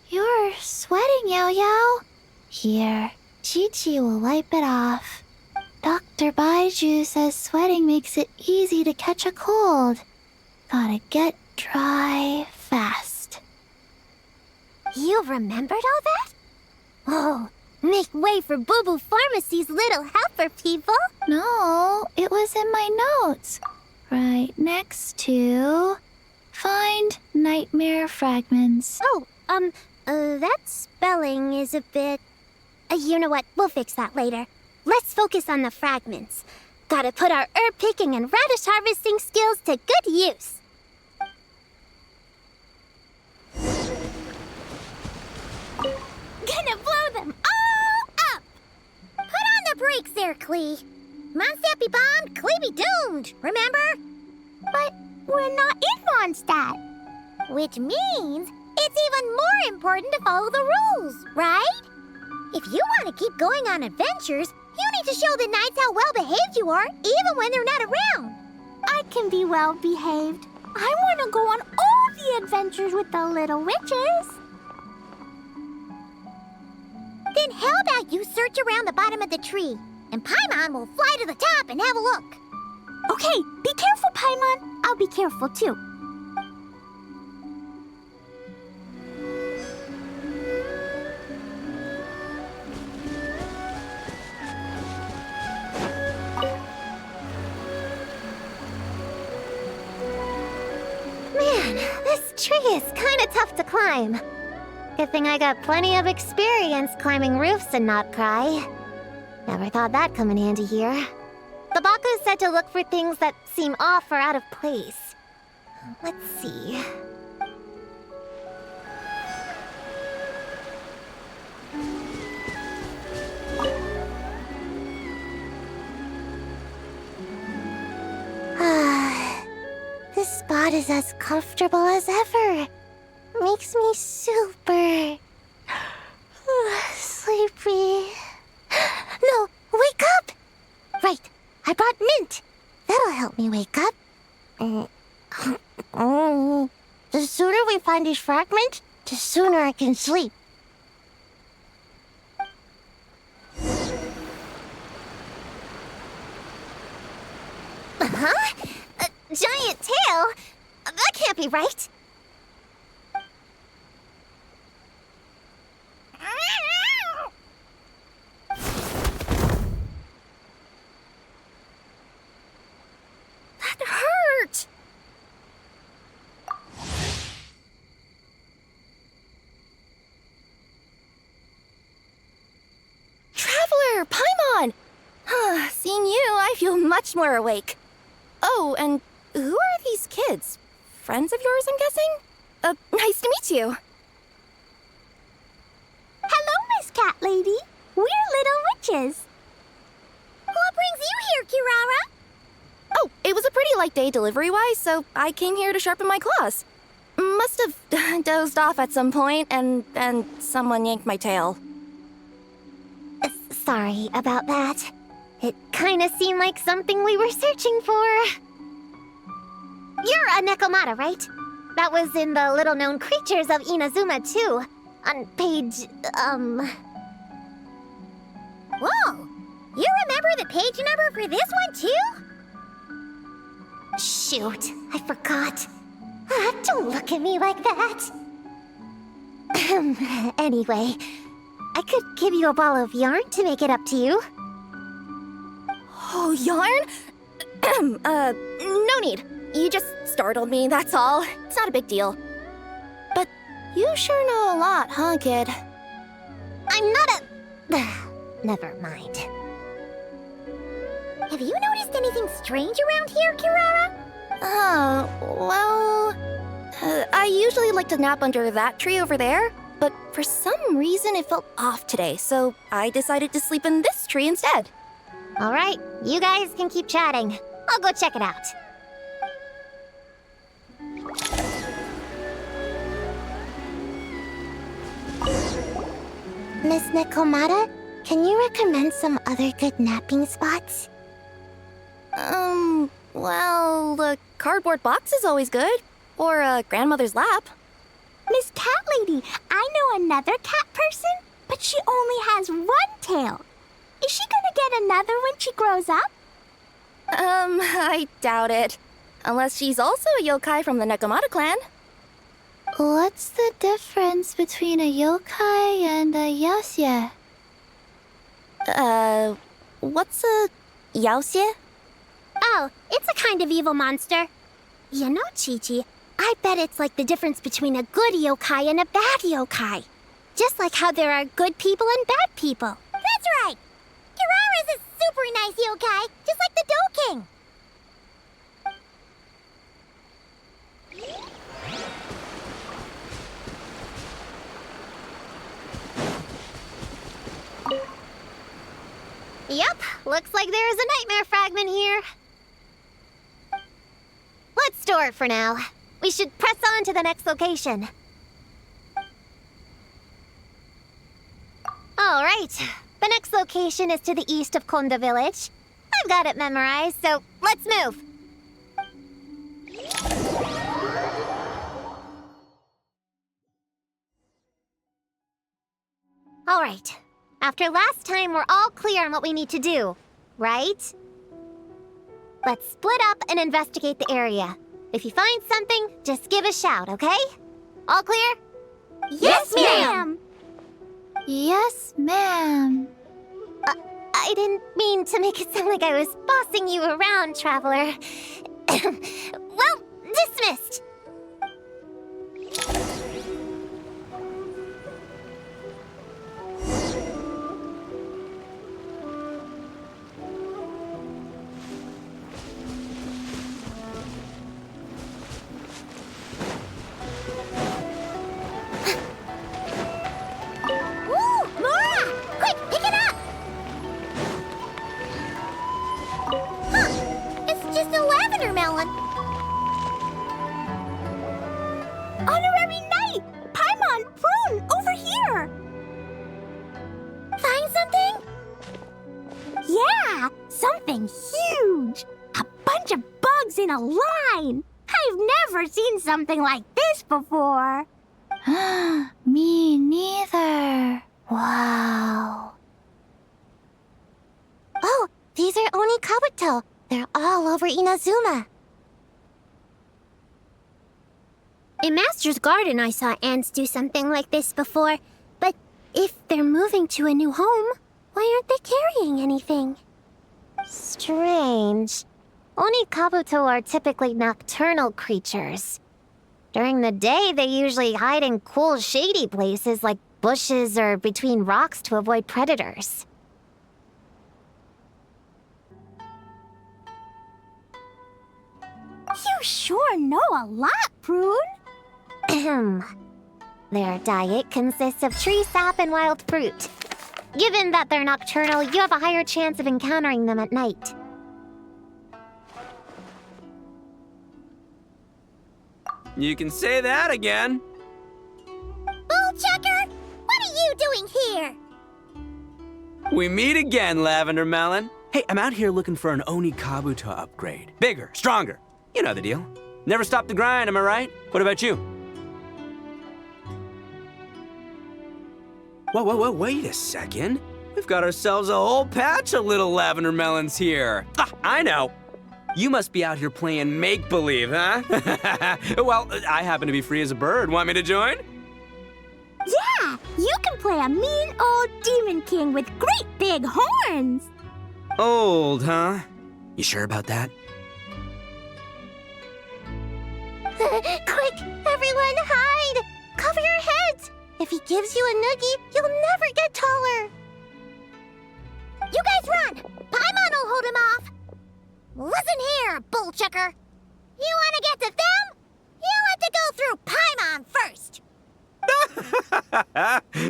You're sweating, Yao-Yao. Here, Chi-Chi will wipe it off. Dr. Baiju says sweating makes it easy to catch a cold. Gotta get dry fast. You remembered all that? Oh, make way for Boo Boo Pharmacy's little helper, people. No, it was in my notes. Right next to... Find nightmare fragments. Oh, that spelling is a bit... you know what? We'll fix that later. Let's focus on the fragments. Gotta put our herb picking and radish harvesting skills to good use. Gonna blow them all up! Put on the brakes there, Klee. Mondstadt be bombed, Klee be doomed, remember? But we're not in Mondstadt. Which means it's even more important to follow the rules, right? If you want to keep going on adventures, you need to show the knights how well-behaved you are, even when they're not around. I can be well behaved. I want to go on all the adventures with the little witches. Then how about you search around the bottom of the tree, and Paimon will fly to the top and have a look. Okay, be careful, Paimon. I'll be careful too. Man, this tree is kind of tough to climb. Good thing I got plenty of experience climbing roofs and not cry. Never thought that'd come in handy here. The Baku said to look for things that seem off or out of place. Let's see. This spot is as comfortable as ever. Makes me super sleepy. No, wake up! Right, I brought mint. That'll help me wake up. The sooner we find these fragments, the sooner I can sleep. Huh? A giant tail? That can't be right. That hurt! Traveler, Paimon! Seeing you, I feel much more awake. Oh, and who are these kids? Friends of yours, I'm guessing? Nice to meet you. Hello, Miss Cat Lady. We're little witches. What brings you here, Kirara? Oh, it was a pretty light day delivery-wise, so I came here to sharpen my claws. Must have dozed off at some point, and someone yanked my tail. Sorry about that. It kinda seemed like something we were searching for. You're a Nekomata, right? That was in the little-known creatures of Inazuma, too. On page, Whoa! You remember the page number for this one, too? Shoot, I forgot. Don't look at me like that. Anyway, I could give you a ball of yarn to make it up to you. Oh, yarn? No need. You just startled me, that's all. It's not a big deal. But you sure know a lot, huh, kid? I'm not a... Never mind. Have you noticed anything strange around here, Kirara? I usually like to nap under that tree over there, but for some reason it felt off today, so I decided to sleep in this tree instead. All right, you guys can keep chatting. I'll go check it out. Miss Nekomata, can you recommend some other good napping spots? Well, the cardboard box is always good. Or a grandmother's lap. Miss Cat Lady, I know another cat person, but she only has one tail. Is she gonna get another when she grows up? I doubt it. Unless she's also a yokai from the Nekomata clan. What's the difference between a yokai and a yaoxie? What's a yaoxie? Oh, it's a kind of evil monster. You know, Chi-Chi, I bet it's like the difference between a good yokai and a bad yokai. Just like how there are good people and bad people. That's right! Kirara's a super nice yokai, just like the Dough King. Yep, looks like there's a nightmare fragment here. Let's store it for now. We should press on to the next location. All right, the next location is to the east of Konda Village. I've got it memorized, so let's move. All right, after last time, we're all clear on what we need to do, right? Let's split up and investigate the area. If you find something, just give a shout, okay? All clear? Yes, ma'am! Yes, ma'am. I didn't mean to make it sound like I was bossing you around, Traveler. Well, dismissed! Honorary Knight! Paimon, prune, over here! Find something? Yeah, something huge! A bunch of bugs things in a line! I've never seen something like this before! Me neither. Wow. Oh, these are Oni Kabuto. They're all over Inazuma. In Master's Garden, I saw ants do something like this before. But if they're moving to a new home, why aren't they carrying anything? Strange. Oni Kabuto are typically nocturnal creatures. During the day, they usually hide in cool, shady places like bushes or between rocks to avoid predators. You sure know a lot, Prune. Ahem. Their diet consists of tree sap and wild fruit. Given that they're nocturnal, you have a higher chance of encountering them at night. You can say that again. Bullchecker, what are you doing here? We meet again, Lavender Melon. Hey, I'm out here looking for an Oni Kabuto upgrade. Bigger, stronger. You know the deal. Never stop the grind, am I right? What about you? Whoa, wait a second. We've got ourselves a whole patch of little Lavender Melons here. Ah, I know. You must be out here playing make-believe, huh? Well, I happen to be free as a bird. Want me to join? Yeah, you can play a mean old demon king with great big horns. Old, huh? You sure about that? Quick, everyone hide! Cover your heads! If he gives you a noogie, you'll never get taller. You guys run! Paimon will hold him off! Listen here, Bullchecker. You want to get to them? You have to go through Paimon first.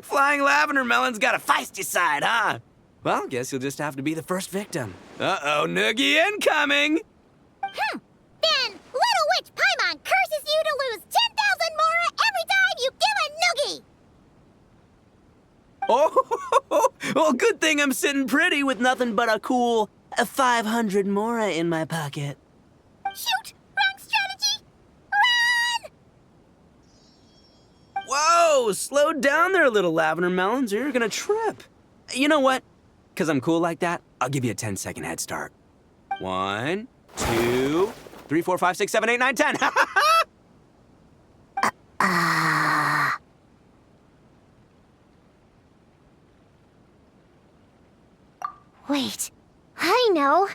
Flying Lavender Melon's got a feisty side, huh? Well, guess you'll just have to be the first victim. Uh-oh, noogie incoming! Then Little Witch Paimon curses you to lose 10,000 Mora every time you give a noogie! Oh, well, good thing I'm sitting pretty with nothing but a cool 500 Mora in my pocket. Shoot! Wrong strategy! Run! Whoa, slow down there, little Lavender Melons, or you're gonna trip. You know what? Because I'm cool like that, I'll give you a 10-second head start. 1, 2, 3, 4, 5, 6, 7, 8, 9, 10. Wait, I know.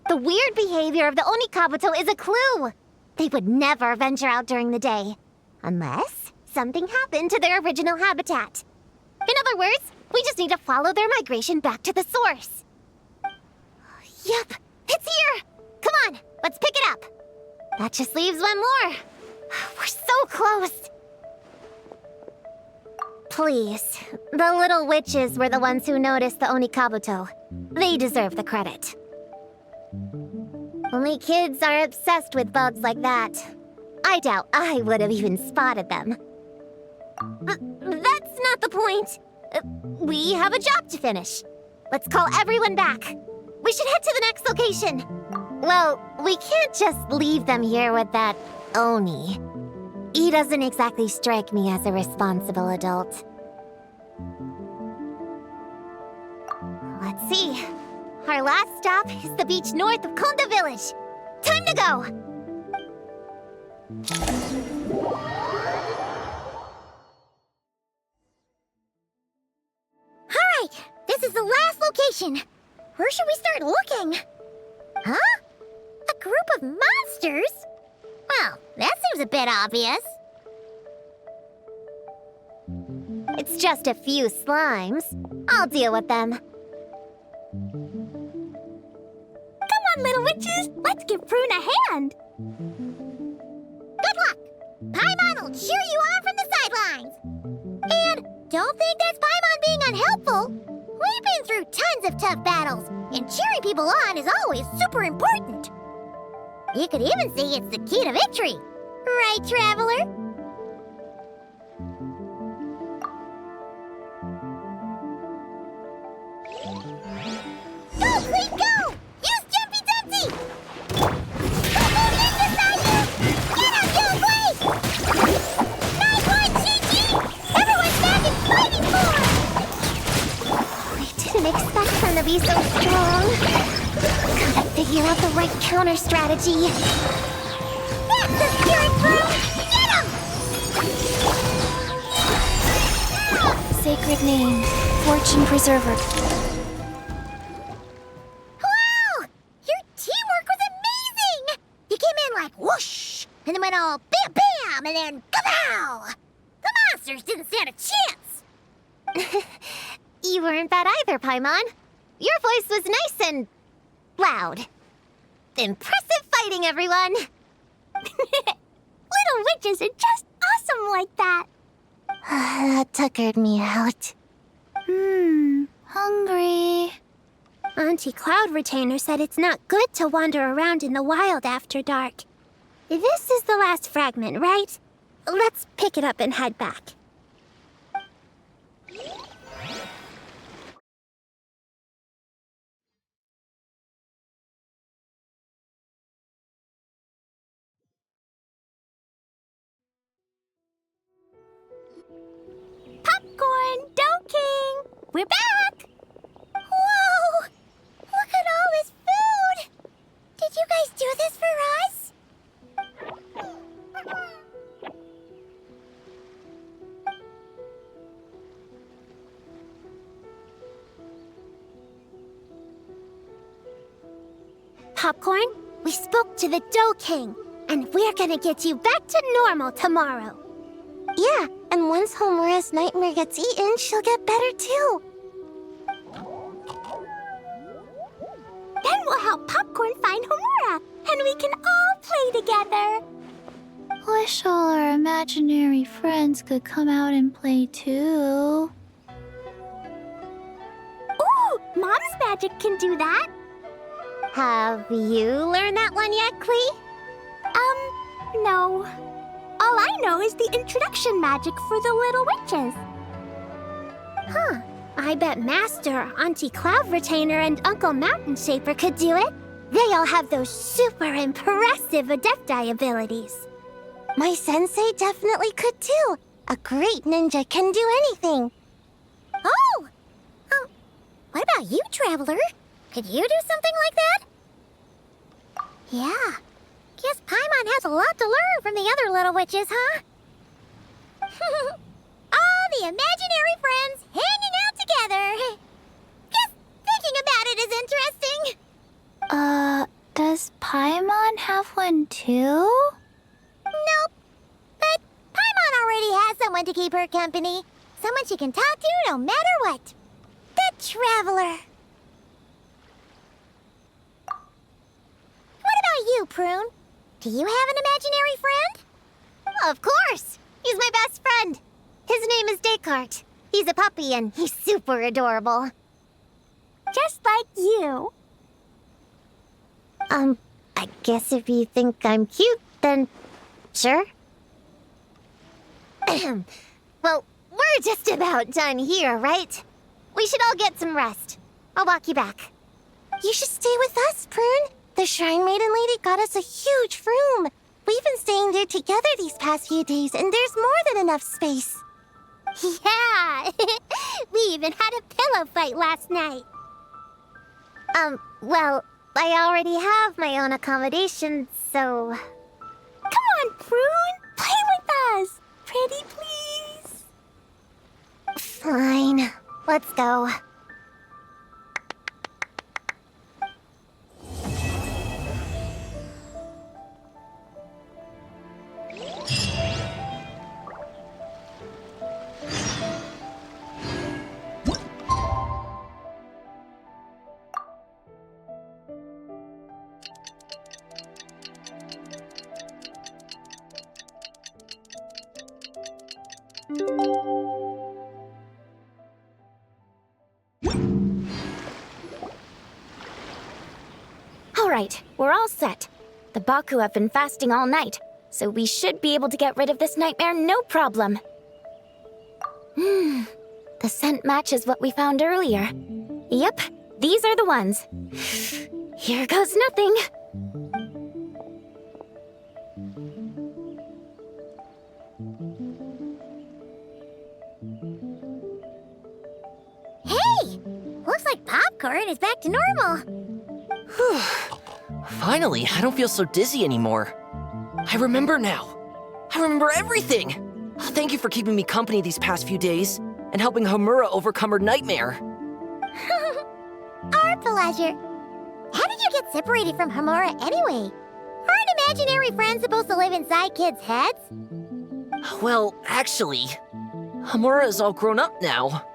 The weird behavior of the Oni Kabuto is a clue. They would never venture out during the day, unless something happened to their original habitat. In other words, we just need to follow their migration back to the source. Yep, it's here! Come on, let's pick it up. That just leaves one more. We're so close. Please, the little witches were the ones who noticed the Oni Kabuto. They deserve the credit. Only kids are obsessed with bugs like that. I doubt I would have even spotted them. That's not the point. We have a job to finish. Let's call everyone back. We should head to the next location. Well, we can't just leave them here with that Oni. He doesn't exactly strike me as a responsible adult. Let's see. Our last stop is the beach north of Konda Village. Time to go! Alright, this is the last location. Where should we start looking? Huh? A group of monsters? Well, that seems a bit obvious. It's just a few slimes. I'll deal with them. Come on, little witches. Let's give Prune a hand. Good luck! Paimon will cheer you on from the sidelines. And don't think that's Paimon being unhelpful. We've been through tons of tough battles, and cheering people on is always super important. You could even say it's the key to victory. Right, Traveler? Go, Clean, go! Use Jumpy Dumpty! Go, be so strong. Gotta figure out the right counter strategy. That's the spirit, Prune! Get him! Sacred name, Fortune Preserver. Wow! Your teamwork was amazing! You came in like whoosh, and then went all bam bam, and then kapow! The monsters didn't stand a chance! You weren't bad either, Paimon. Your voice was nice and loud. Impressive fighting, everyone! Little witches are just awesome like that. That tuckered me out. Hungry. Auntie Cloud Retainer said it's not good to wander around in the wild after dark. This is the last fragment, right? Let's pick it up and head back. Popcorn, Dough King! We're back! Whoa! Look at all this food! Did you guys do this for us? Popcorn, we spoke to the Dough King, and we're gonna get you back to normal tomorrow. Yeah, and once Homura's nightmare gets eaten, she'll get better too. Then we'll help Popcorn find Homura, and we can all play together. Wish all our imaginary friends could come out and play too. Ooh, Mom's magic can do that. Have you learned that one yet, Klee? No. All I know is the introduction magic for the little witches. Huh. I bet Master, Auntie Cloud Retainer, and Uncle Mountain Shaper could do it. They all have those super impressive Adepti abilities. My sensei definitely could too. A great ninja can do anything. Oh! What about you, Traveler? Could you do something like that? Yeah. Guess Paimon has a lot to learn from the other little witches, huh? All the imaginary friends hanging out together. Just thinking about it is interesting. Does Paimon have one too? Nope. But Paimon already has someone to keep her company. Someone she can talk to no matter what. The Traveler. What about you, Prune? Do you have an imaginary friend? Of course! He's my best friend. His name is Descartes. He's a puppy and he's super adorable. Just like you. I guess if you think I'm cute, then sure. Well, we're just about done here, right? We should all get some rest. I'll walk you back. You should stay with us, Prune. The Shrine Maiden Lady got us a huge room. We've been staying there together these past few days, and there's more than enough space. Yeah. We even had a pillow fight last night. Well, I already have my own accommodation, so... Come on, Prune. Play with us. Pretty please. Fine. Let's go. All right, we're all set. The Baku have been fasting all night, so we should be able to get rid of this nightmare no problem. The scent matches what we found earlier. Yep, these are the ones. Here goes nothing. Hey! Look Looks like popcorn is back to normal. Finally, I don't feel so dizzy anymore. I remember now. I remember everything. Thank you for keeping me company these past few days and helping Homura overcome her nightmare. Our pleasure. How did you get separated from Homura anyway? Aren't imaginary friends supposed to live inside kids' heads? Well, actually, Homura is all grown up now.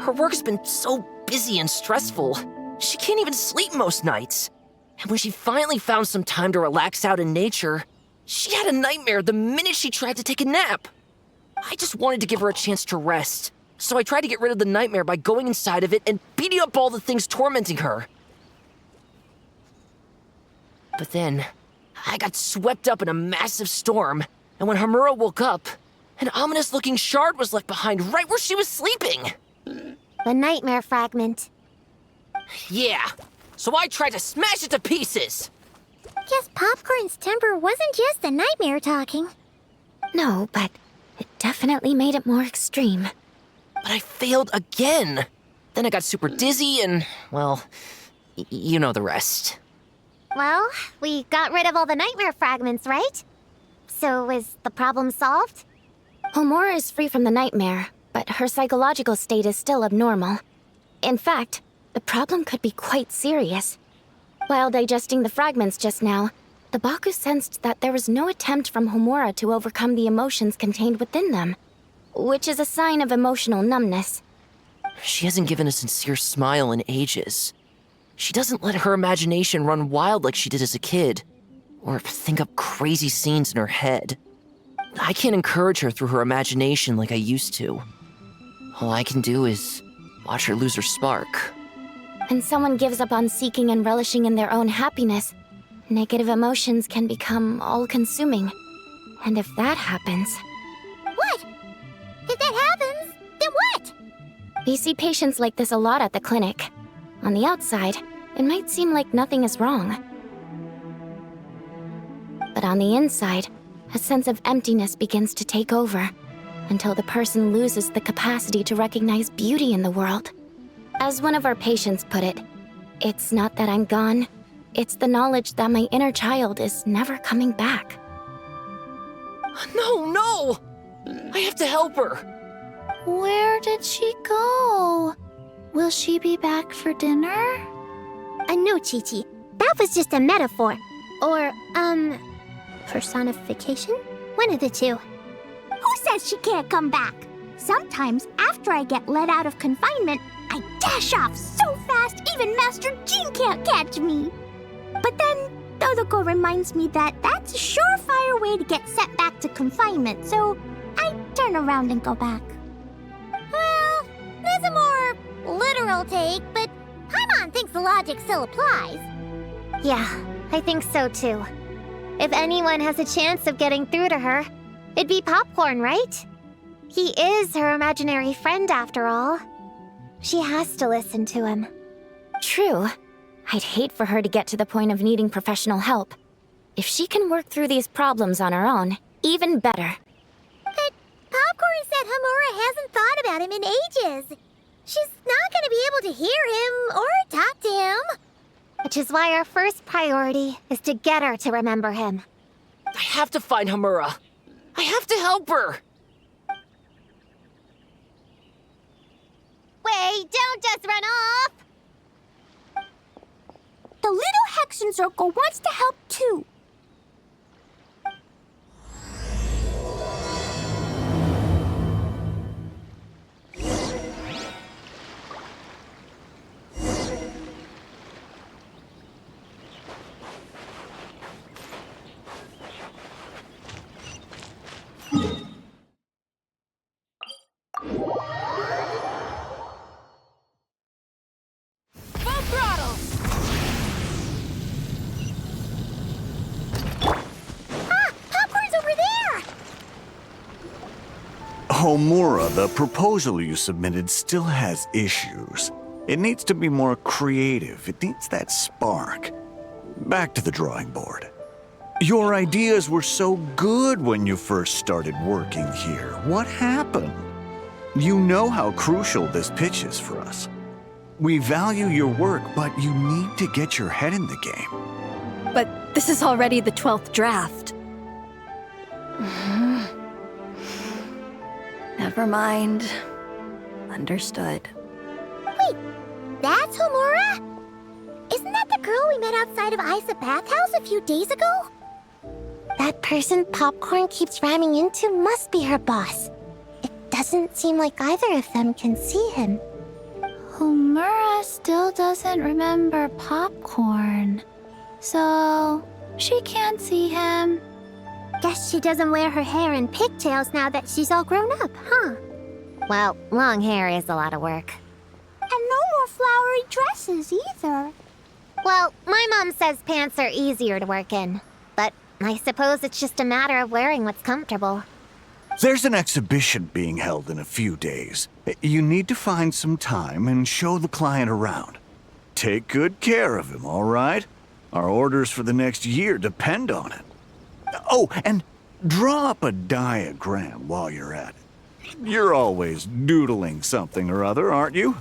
Her work's been so busy and stressful, she can't even sleep most nights. And when she finally found some time to relax out in nature, she had a nightmare the minute she tried to take a nap. I just wanted to give her a chance to rest, so I tried to get rid of the nightmare by going inside of it and beating up all the things tormenting her. But then, I got swept up in a massive storm, and when Homura woke up, an ominous-looking shard was left behind right where she was sleeping. The nightmare fragment. Yeah, so I tried to smash it to pieces. Guess Popcorn's temper wasn't just the nightmare talking. No, but it definitely made it more extreme. But I failed again. Then I got super dizzy and, well, you know the rest. Well, we got rid of all the nightmare fragments, right? So is the problem solved? Homura is free from the nightmare, but her psychological state is still abnormal. In fact, the problem could be quite serious. While digesting the fragments just now, the Baku sensed that there was no attempt from Homura to overcome the emotions contained within them, which is a sign of emotional numbness. She hasn't given a sincere smile in ages. She doesn't let her imagination run wild like she did as a kid, or think up crazy scenes in her head. I can't encourage her through her imagination like I used to. All I can do is watch her lose her spark. When someone gives up on seeking and relishing in their own happiness, negative emotions can become all-consuming. And if that happens... What? If that happens, then what? We see patients like this a lot at the clinic. On the outside, it might seem like nothing is wrong. But on the inside, a sense of emptiness begins to take over, until the person loses the capacity to recognize beauty in the world. As one of our patients put it, it's not that I'm gone, it's the knowledge that my inner child is never coming back. No! I have to help her! Where did she go? Will she be back for dinner? No, Chi-Chi. That was just a metaphor. Or, personification? One of the two. Who says she can't come back? Sometimes, after I get let out of confinement, I dash off so fast even Master Jean can't catch me. But then, Todoko reminds me that that's a surefire way to get sent back to confinement, so I turn around and go back. Well, that's a more literal take, but Paimon thinks the logic still applies. Yeah, I think so too. If anyone has a chance of getting through to her, it'd be Popcorn, right? He is her imaginary friend after all. She has to listen to him. True. I'd hate for her to get to the point of needing professional help. If she can work through these problems on her own, even better. But Popcorn said Homura hasn't thought about him in ages. She's not gonna be able to hear him or talk to him. Which is why our first priority is to get her to remember him. I have to find Homura. I have to help her! Wait, don't just run off! The little Hexen Circle wants to help too. Homura, the proposal you submitted still has issues. It needs to be more creative. It needs that spark. Back to the drawing board. Your ideas were so good when you first started working here. What happened? You know how crucial this pitch is for us. We value your work, but you need to get your head in the game. But this is already the 12th draft. Never mind. Understood. That's Homura? Isn't that the girl we met outside of Isa Bathhouse a few days ago? That person Popcorn keeps ramming into must be her boss. It doesn't seem like either of them can see him. Homura still doesn't remember Popcorn. So, she can't see him. Guess she doesn't wear her hair in pigtails now that she's all grown up, huh? Well, long hair is a lot of work. And no more flowery dresses either. Well, my mom says pants are easier to work in. But I suppose it's just a matter of wearing what's comfortable. There's an exhibition being held in a few days. You need to find some time and show the client around. Take good care of him, all right? Our orders for the next year depend on it. Oh, and draw up a diagram while you're at it. You're always doodling something or other, aren't you?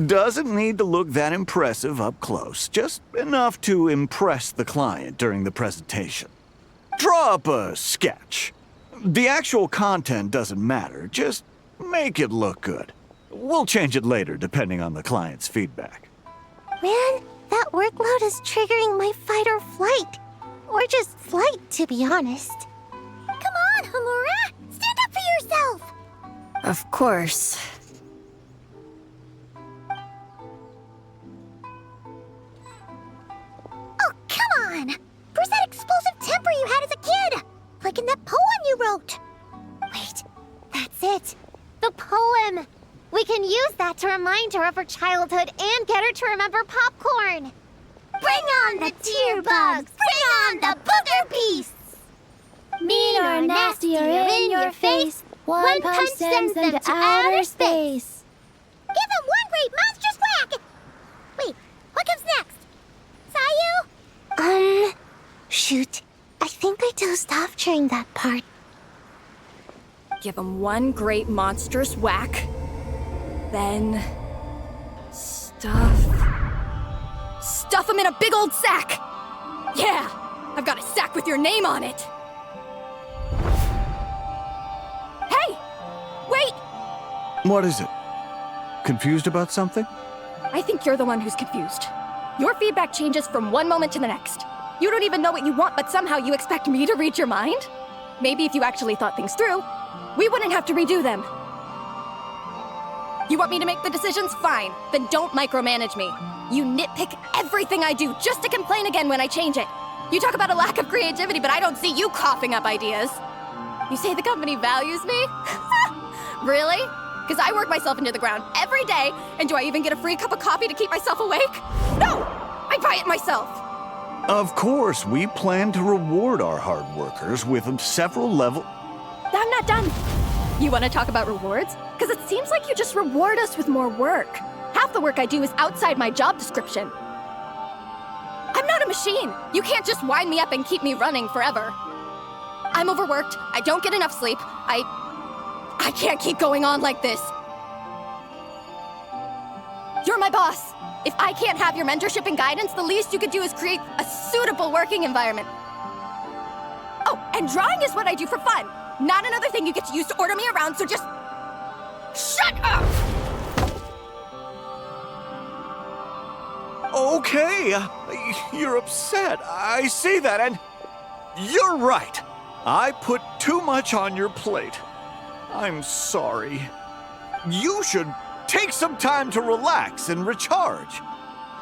Doesn't need to look that impressive up close, just enough to impress the client during the presentation. Draw up a sketch. The actual content doesn't matter, just make it look good. We'll change it later depending on the client's feedback. Man, that workload is triggering my fight or flight. Or just flight, to be honest. Come on, Homura! Stand up for yourself! Of course. Oh, come on! Where's that explosive temper you had as a kid? Like in that poem you wrote. Wait, that's it. The poem! We can use that to remind her of her childhood and get her to remember Popcorn. Bring on the tear bugs! Bring on the booger beasts! Mean or nasty or in your face, one punch sends them to outer space. Give them one great monstrous whack! Wait, what comes next? Sayu? Shoot. I think I dozed off during that part. Give him one great monstrous whack. Then... Stuff him in a big old sack! Yeah! I've got a sack with your name on it! Hey! Wait! What is it? Confused about something? I think you're the one who's confused. Your feedback changes from one moment to the next. You don't even know what you want, but somehow you expect me to read your mind? Maybe if you actually thought things through, we wouldn't have to redo them. You want me to make the decisions? Fine. Then don't micromanage me. You nitpick everything I do just to complain again when I change it. You talk about a lack of creativity, but I don't see you coughing up ideas. You say the company values me? Really? Because I work myself into the ground every day, and do I even get a free cup of coffee to keep myself awake? No! I buy it myself. Of course, we plan to reward our hard workers with several level... I'm not done. You want to talk about rewards? Because it seems like you just reward us with more work. Half the work I do is outside my job description. I'm not a machine. You can't just wind me up and keep me running forever. I'm overworked. I don't get enough sleep. I can't keep going on like this. You're my boss. If I can't have your mentorship and guidance, the least you could do is create a suitable working environment. Oh, and drawing is what I do for fun. Not another thing you get to use to order me around, so just... shut up! Okay, you're upset. I see that, and you're right. I put too much on your plate. I'm sorry. You should take some time to relax and recharge.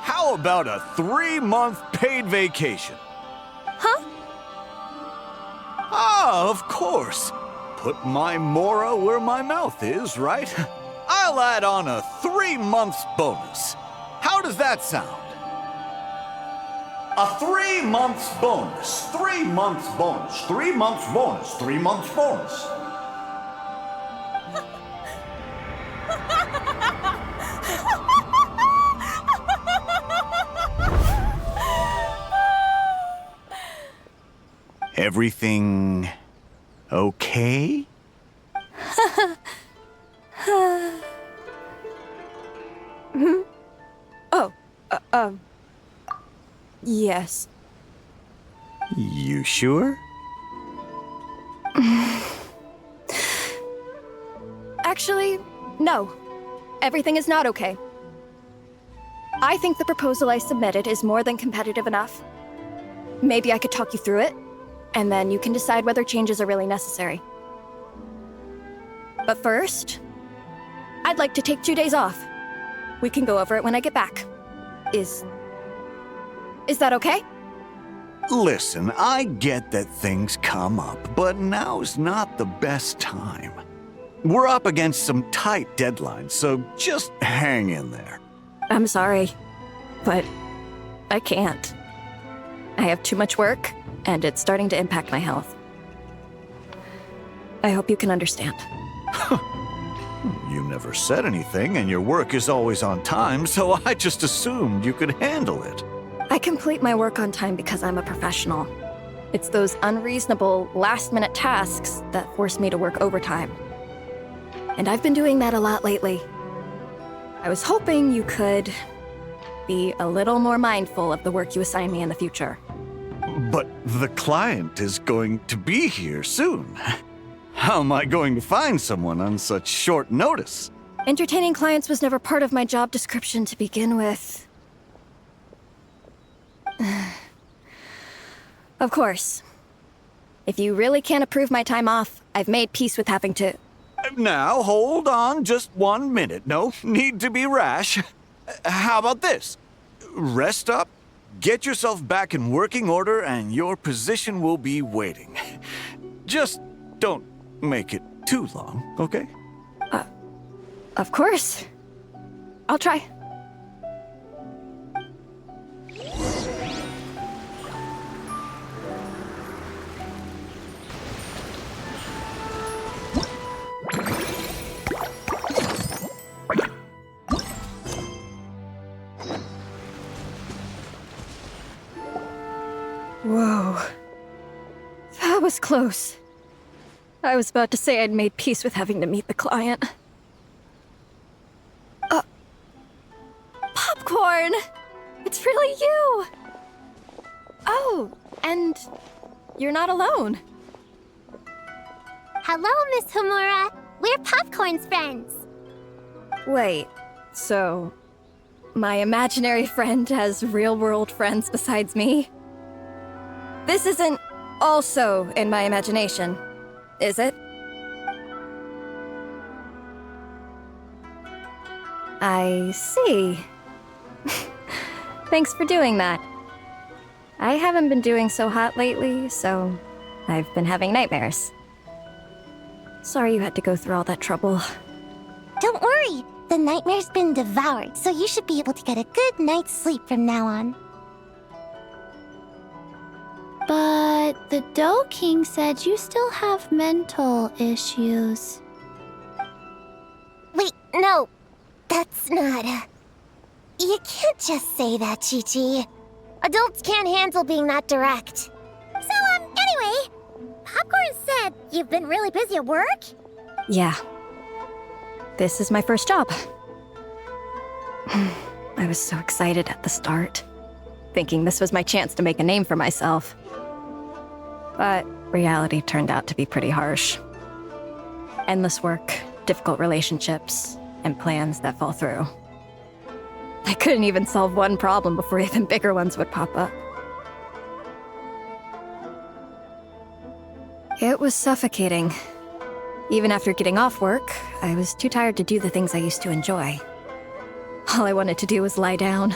How about a 3-month paid vacation? Huh? Ah, of course. Put my Mora where my mouth is, right? I'll add on a 3 months bonus. How does that sound? A 3 months bonus, 3 months bonus, 3 months bonus, 3 months bonus. Everything okay? Oh, yes. You sure? Actually, no. Everything is not okay. I think the proposal I submitted is more than competitive enough. Maybe I could talk you through it, and then you can decide whether changes are really necessary. But first, I'd like to take 2 days off. We can go over it when I get back. Is that okay? Listen, I get that things come up, but now's not the best time. We're up against some tight deadlines, so just hang in there. I'm sorry, but I can't. I have too much work, and it's starting to impact my health. I hope you can understand. You never said anything, and your work is always on time, so I just assumed you could handle it. I complete my work on time because I'm a professional. It's those unreasonable, last-minute tasks that force me to work overtime. And I've been doing that a lot lately. I was hoping you could be a little more mindful of the work you assign me in the future. But the client is going to be here soon. How am I going to find someone on such short notice? Entertaining clients was never part of my job description to begin with. Of course. If you really can't approve my time off, I've made peace with having to... Now, hold on just 1 minute. No need to be rash. How about this? Rest up, get yourself back in working order, and your position will be waiting. Just don't make it too long, okay? Of course. I'll try. Whoa. That was close. I was about to say I'd made peace with having to meet the client. Popcorn! It's really you! Oh, and you're not alone. Hello, Miss Homura. We're Popcorn's friends. Wait, so my imaginary friend has real-world friends besides me? This isn't also in my imagination, is it? I see. Thanks for doing that. I haven't been doing so hot lately, so I've been having nightmares. Sorry you had to go through all that trouble. Don't worry. The nightmare's been devoured, so you should be able to get a good night's sleep from now on. But the Dough King said you still have mental issues. Wait, no. That's not... You can't just say that, Chi-Chi. Adults can't handle being that direct. So, anyway, Popcorn said you've been really busy at work? Yeah. This is my first job. I was so excited at the start, thinking this was my chance to make a name for myself. But reality turned out to be pretty harsh. Endless work, difficult relationships, and plans that fall through. I couldn't even solve one problem before even bigger ones would pop up. It was suffocating. Even after getting off work, I was too tired to do the things I used to enjoy. All I wanted to do was lie down.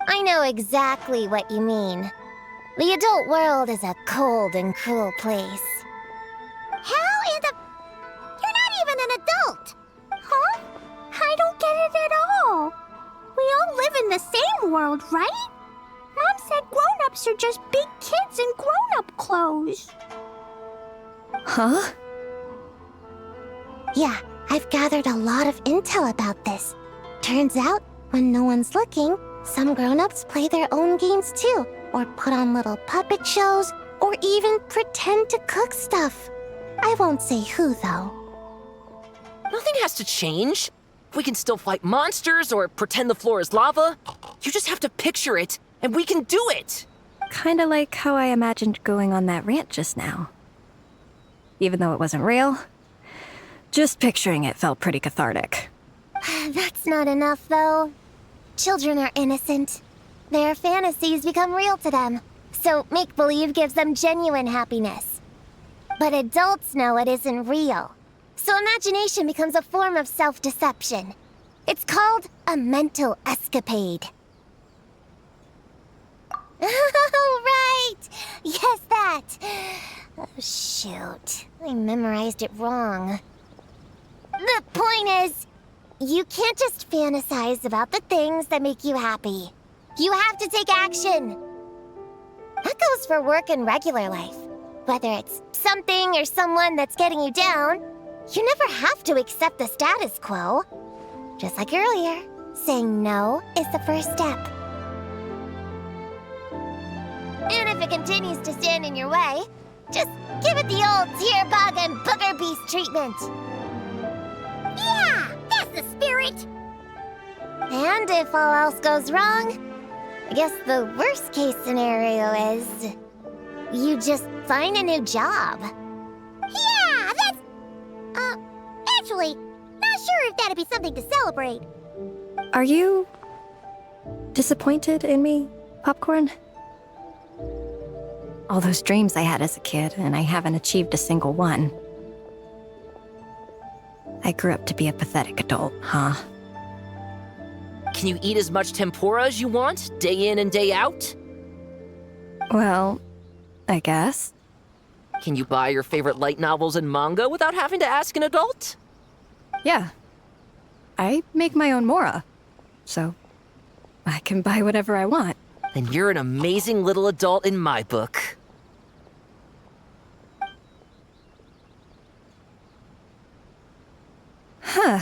I know exactly what you mean. The adult world is a cold and cruel place. How in the... You're not even an adult! Huh? I don't get it at all. We all live in the same world, right? Mom said grown-ups are just big kids in grown-up clothes. Huh? Yeah, I've gathered a lot of intel about this. Turns out, when no one's looking, some grown-ups play their own games too, or put on little puppet shows, or even pretend to cook stuff. I won't say who, though. Nothing has to change. We can still fight monsters or pretend the floor is lava. You just have to picture it, and we can do it! Kinda like how I imagined going on that rant just now. Even though it wasn't real, just picturing it felt pretty cathartic. That's not enough, though. Children are innocent. Their fantasies become real to them, so make-believe gives them genuine happiness. But adults know it isn't real, so imagination becomes a form of self-deception. It's called a mental escapade. Oh, right! Yes, that! Oh, shoot. I memorized it wrong. The point is, you can't just fantasize about the things that make you happy. You have to take action. That goes for work and regular life. Whether it's something or someone that's getting you down, you never have to accept the status quo. Just like earlier, saying no is the first step. And if it continues to stand in your way, just give it the old tear bug and booger beast treatment. Yeah, that's the spirit. And if all else goes wrong, I guess the worst case scenario is you just find a new job. Yeah, that's... actually, not sure if that'd be something to celebrate. Are you disappointed in me, Popcorn? All those dreams I had as a kid, and I haven't achieved a single one. I grew up to be a pathetic adult, huh? Can you eat as much tempura as you want, day in and day out? Well, I guess. Can you buy your favorite light novels and manga without having to ask an adult? Yeah. I make my own mora, so I can buy whatever I want. Then you're an amazing little adult in my book. Huh.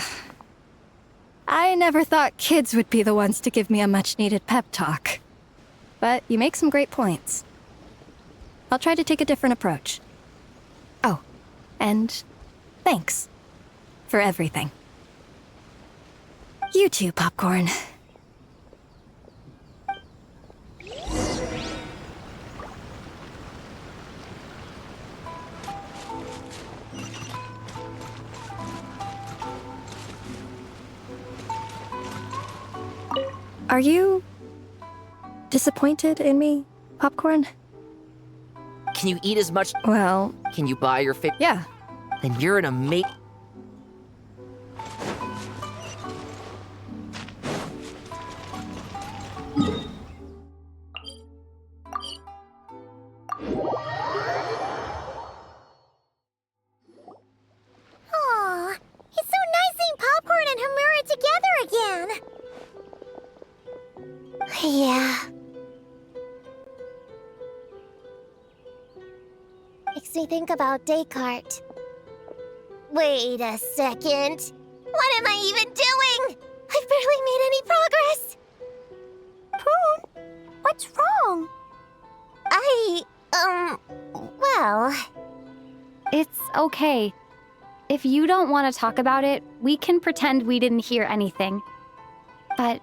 I never thought kids would be the ones to give me a much-needed pep talk. But you make some great points. I'll try to take a different approach. Oh, and thanks for everything. You too, Popcorn. Are you disappointed in me, Popcorn? Can you eat as much? Well, Can you buy your favorite? yeah. Then you're an amazing. Aw, it's so nice seeing Popcorn and Hamura together again. Yeah. Makes me think about Descartes. Wait a second. What am I even doing? I've barely made any progress. Prune, what's wrong? Well, It's okay. If you don't want to talk about it, we can pretend we didn't hear anything. But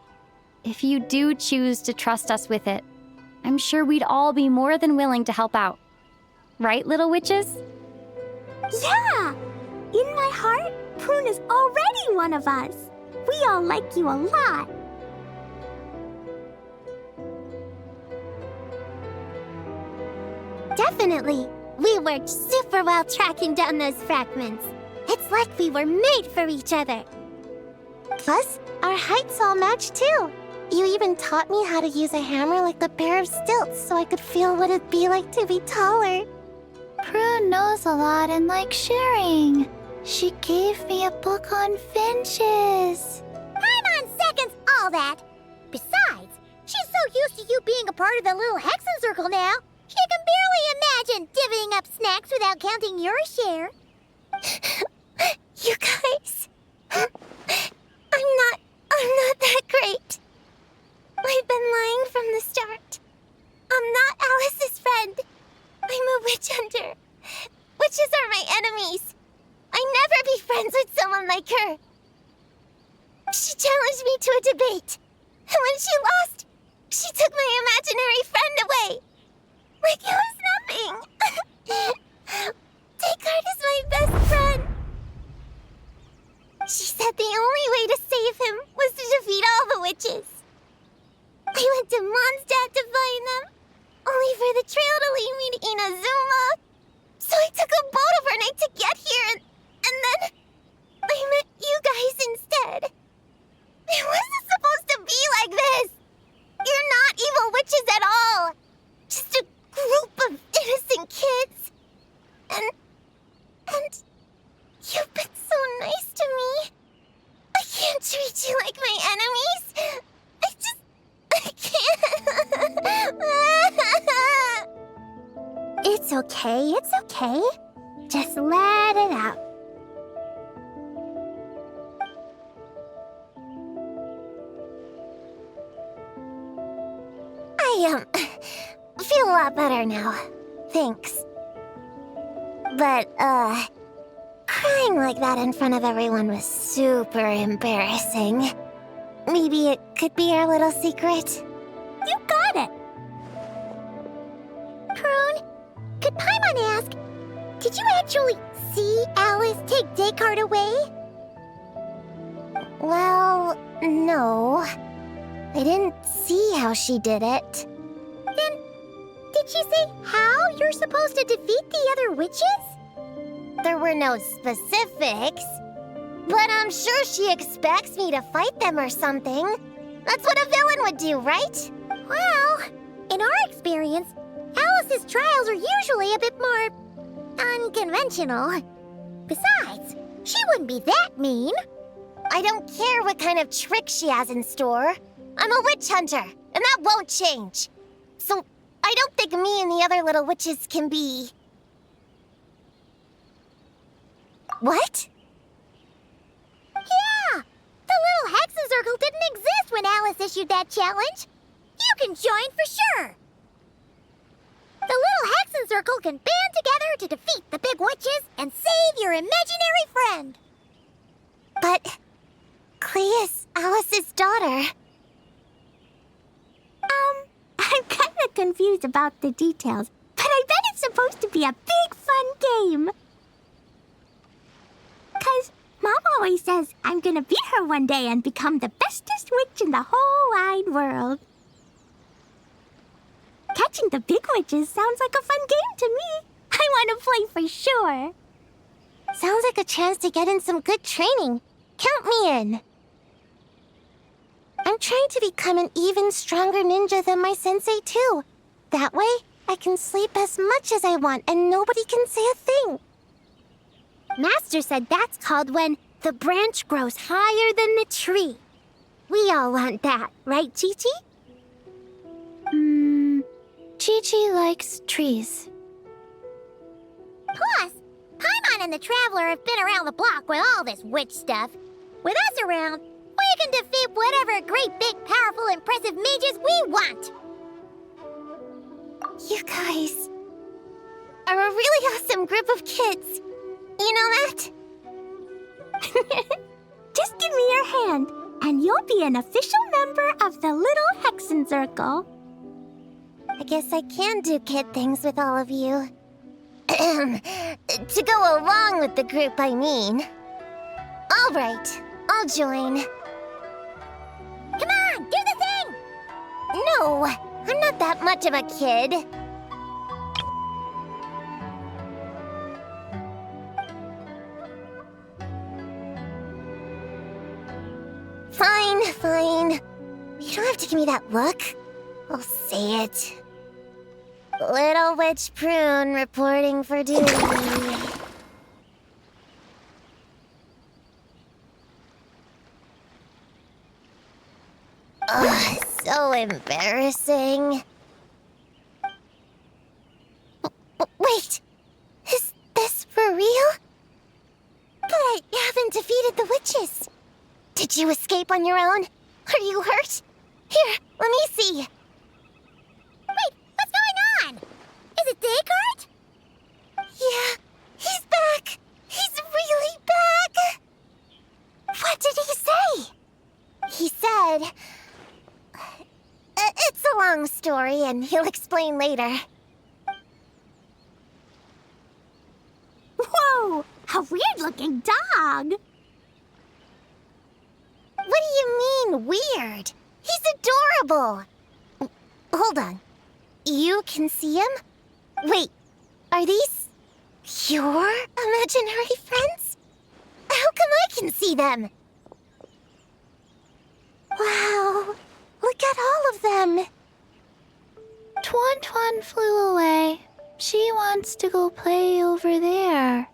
if you do choose to trust us with it, I'm sure we'd all be more than willing to help out. Right, little witches? Yeah! In my heart, Prune is already one of us. We all like you a lot. definitely. We worked super well tracking down those fragments. It's like we were made for each other. Plus, our heights all match too. You even taught me how to use a hammer like the pair of stilts so I could feel what it'd be like to be taller. Prune knows a lot and likes sharing. She gave me a book on finches. Paimon seconds all that. Besides, she's so used to you being a part of the little Hexen Circle now, she can barely imagine divvying up snacks without counting your share. You guys, I'm not that great. I've been lying from the start. I'm not Alice's friend. I'm a witch hunter. Witches are my enemies. I'd never be friends with someone like her. She challenged me to a debate. And when she lost, she took my imaginary friend away. Like it was nothing. Descartes is my best friend. She said the only way to save him was to defeat all the witches. I went to Mondstadt to find them, only for the trail to lead me to Inazuma. So I took a boat overnight to get here, and then I met you guys instead. It wasn't supposed to be like this. You're not evil witches at all. Just a group of innocent kids. And you've been so nice to me. I can't treat you like my enemies. I can't. It's okay, it's okay. Just let it out. I feel a lot better now. Thanks. But, crying like that in front of everyone was super embarrassing. Maybe it could be our little secret? You got it! Prune, could Paimon ask, did you actually see Alice take Descartes away? Well, no. I didn't see how she did it. Then, did she say how you're supposed to defeat the other witches? There were no specifics. But I'm sure she expects me to fight them or something. That's what a villain would do, right? Well, in our experience, Alice's trials are usually a bit more unconventional. Besides, she wouldn't be that mean. I don't care what kind of trick she has in store. I'm a witch hunter, and that won't change. So I don't think me and the other little witches can be... What? Yeah! The little Hexen Circle didn't exist when Alice issued that challenge. You can join for sure. The little Hexen Circle can band together to defeat the big witches and save your imaginary friend. But... Clea is Alice's daughter. I'm kinda confused about the details, but I bet it's supposed to be a big fun game. 'Cause Mom always says I'm gonna beat her one day and become the bestest witch in the whole wide world. Catching the big witches sounds like a fun game to me. I want to play for sure. Sounds like a chance to get in some good training. Count me in. I'm trying to become an even stronger ninja than my sensei, too. That way, I can sleep as much as I want and nobody can say a thing. Master said that's called when the branch grows higher than the tree. We all want that, right, Chi-Chi? Chi-Chi likes trees. Plus, Paimon and the Traveler have been around the block with all this witch stuff. With us around, we can defeat whatever great, big, powerful, impressive mages we want. You guys are a really awesome group of kids. You know that? Just give me your hand, and you'll be an official member of the Little Hexen Circle. I guess I can do kid things with all of you. To go along with the group, I mean. All right, I'll join. Come on, do the thing! No, I'm not that much of a kid. Fine. You don't have to give me that look. I'll say it. Little Witch Prune reporting for duty. Ugh, so embarrassing. Wait, is this for real? But I haven't defeated the witches. Did you escape on your own? Are you hurt? Here, let me see. Wait, what's going on? Is it Descartes? Yeah, he's back. He's really story and he'll explain later. Whoa! A weird-looking dog! What do you mean, weird? He's adorable! Hold on. You can see him? Wait, are these your imaginary friends? How come I can see them? Wow, look at all of them. Tuan Tuan flew away. She wants to go play over there.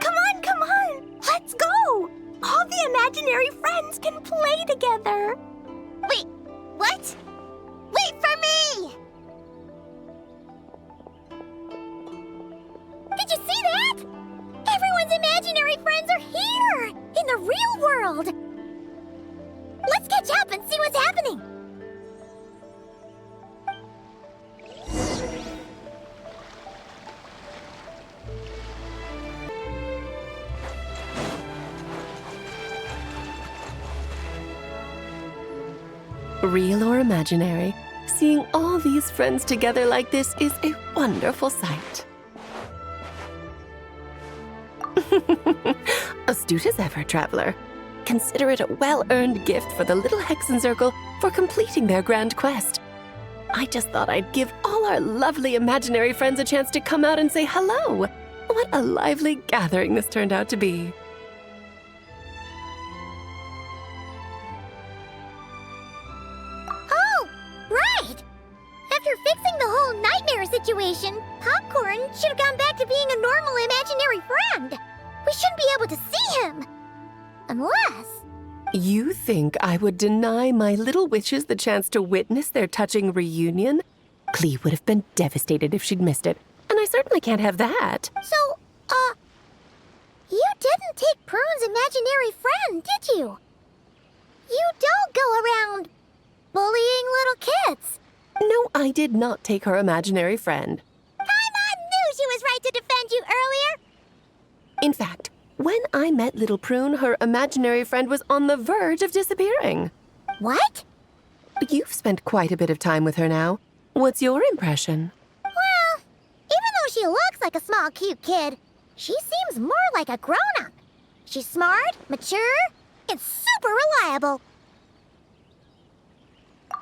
Come on! Let's go! All the imaginary friends can play together! Wait, what? Wait for me! Did you see that? Everyone's imaginary friends are here! In the real world! Let's catch up and see what's happening! Real or imaginary, seeing all these friends together like this is a wonderful sight. Astute as ever, traveler. Consider it a well-earned gift for the little Hexen Circle for completing their grand quest. I just thought I'd give all our lovely imaginary friends a chance to come out and say hello. What a lively gathering this turned out to be. Oh, right! After fixing the whole nightmare situation, Popcorn should have gone back to being a normal imaginary friend. We shouldn't be able to see him. Unless... You think I would deny my little witches the chance to witness their touching reunion? Clee would have been devastated if she'd missed it, and I certainly can't have that. So, you didn't take Prune's imaginary friend, did you? You don't go around bullying little kids. No, I did not take her imaginary friend. Paimon knew she was right to defend you earlier. In fact, when I met Little Prune, her imaginary friend was on the verge of disappearing. What? You've spent quite a bit of time with her now. What's your impression? Well, even though she looks like a small, cute kid, she seems more like a grown-up. She's smart, mature, and super reliable.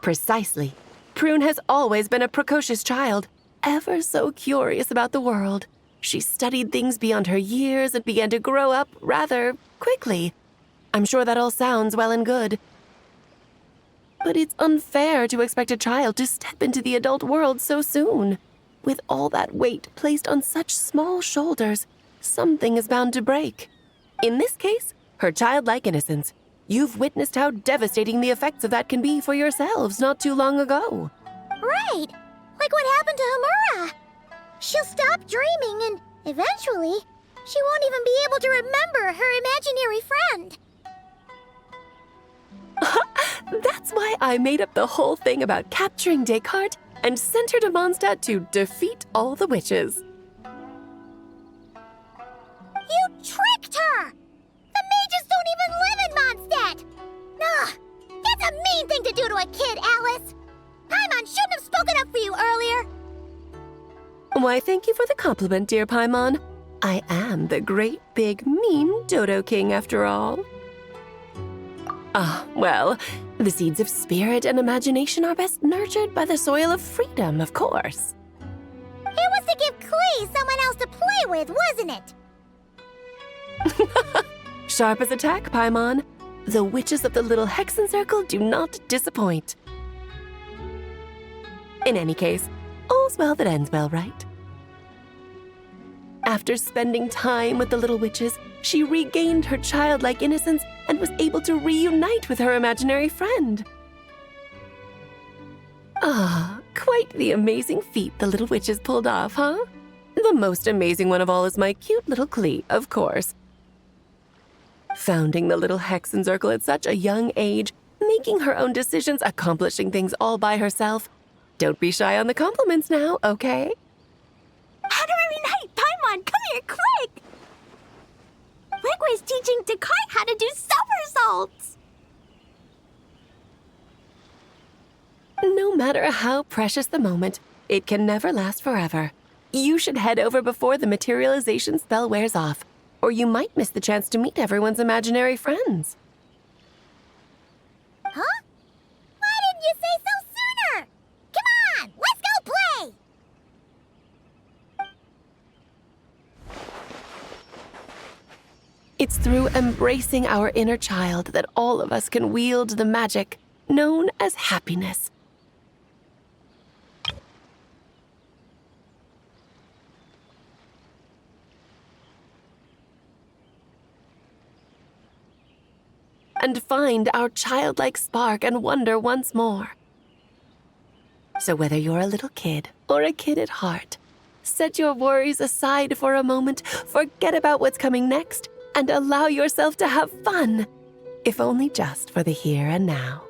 Precisely. Prune has always been a precocious child, ever so curious about the world. She studied things beyond her years and began to grow up rather quickly. I'm sure that all sounds well and good. But it's unfair to expect a child to step into the adult world so soon. With all that weight placed on such small shoulders, something is bound to break. In this case, her childlike innocence. You've witnessed how devastating the effects of that can be for yourselves not too long ago. Right, like what happened to Hamura. She'll stop dreaming and, eventually, she won't even be able to remember her imaginary friend. That's why I made up the whole thing about capturing Descartes and sent her to Mondstadt to defeat all the witches. You tricked her! The mages don't even live in Mondstadt! Ugh, that's a mean thing to do to a kid, Alice! Paimon shouldn't have spoken up for you earlier! Why, thank you for the compliment, dear Paimon. I am the great, big, mean Dodo King, after all. Ah, well, the seeds of spirit and imagination are best nurtured by the soil of freedom, of course. It was to give Klee someone else to play with, wasn't it? Sharp as a tack, Paimon. The witches of the Little Hexen Circle do not disappoint. In any case, all's well that ends well, right? After spending time with the little witches, she regained her childlike innocence and was able to reunite with her imaginary friend. Ah, quite the amazing feat the little witches pulled off, huh? The most amazing one of all is my cute little Klee, of course. Founding the Little Hexen Circle at such a young age, making her own decisions, accomplishing things all by herself. Don't be shy on the compliments now, okay? How do I reunite? Paimon, come here, quick! Rick was teaching Descartes how to do somersaults! No matter how precious the moment, it can never last forever. You should head over before the materialization spell wears off, or you might miss the chance to meet everyone's imaginary friends. Huh? Why didn't you say so sooner? Come on, let's go play! It's through embracing our inner child that all of us can wield the magic known as happiness. And find our childlike spark and wonder once more. So whether you're a little kid or a kid at heart, set your worries aside for a moment, forget about what's coming next, and allow yourself to have fun, if only just for the here and now.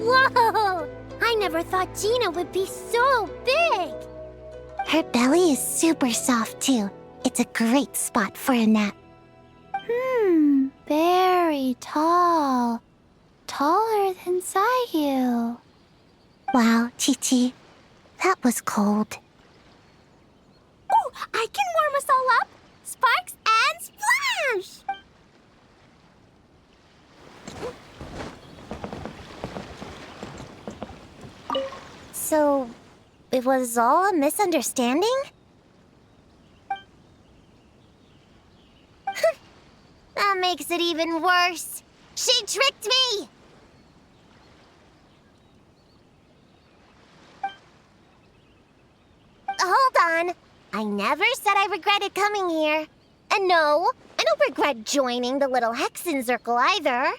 Whoa! I never thought Gina would be so big! Her belly is super soft, too. It's a great spot for a nap. Very tall. Taller than Sayu. Wow, Chi-Chi. That was cold. Oh, I can warm us all up! Sparks and splash! So, it was all a misunderstanding? That makes it even worse. She tricked me! Hold on. I never said I regretted coming here. And no, I don't regret joining the little Hexen Circle either.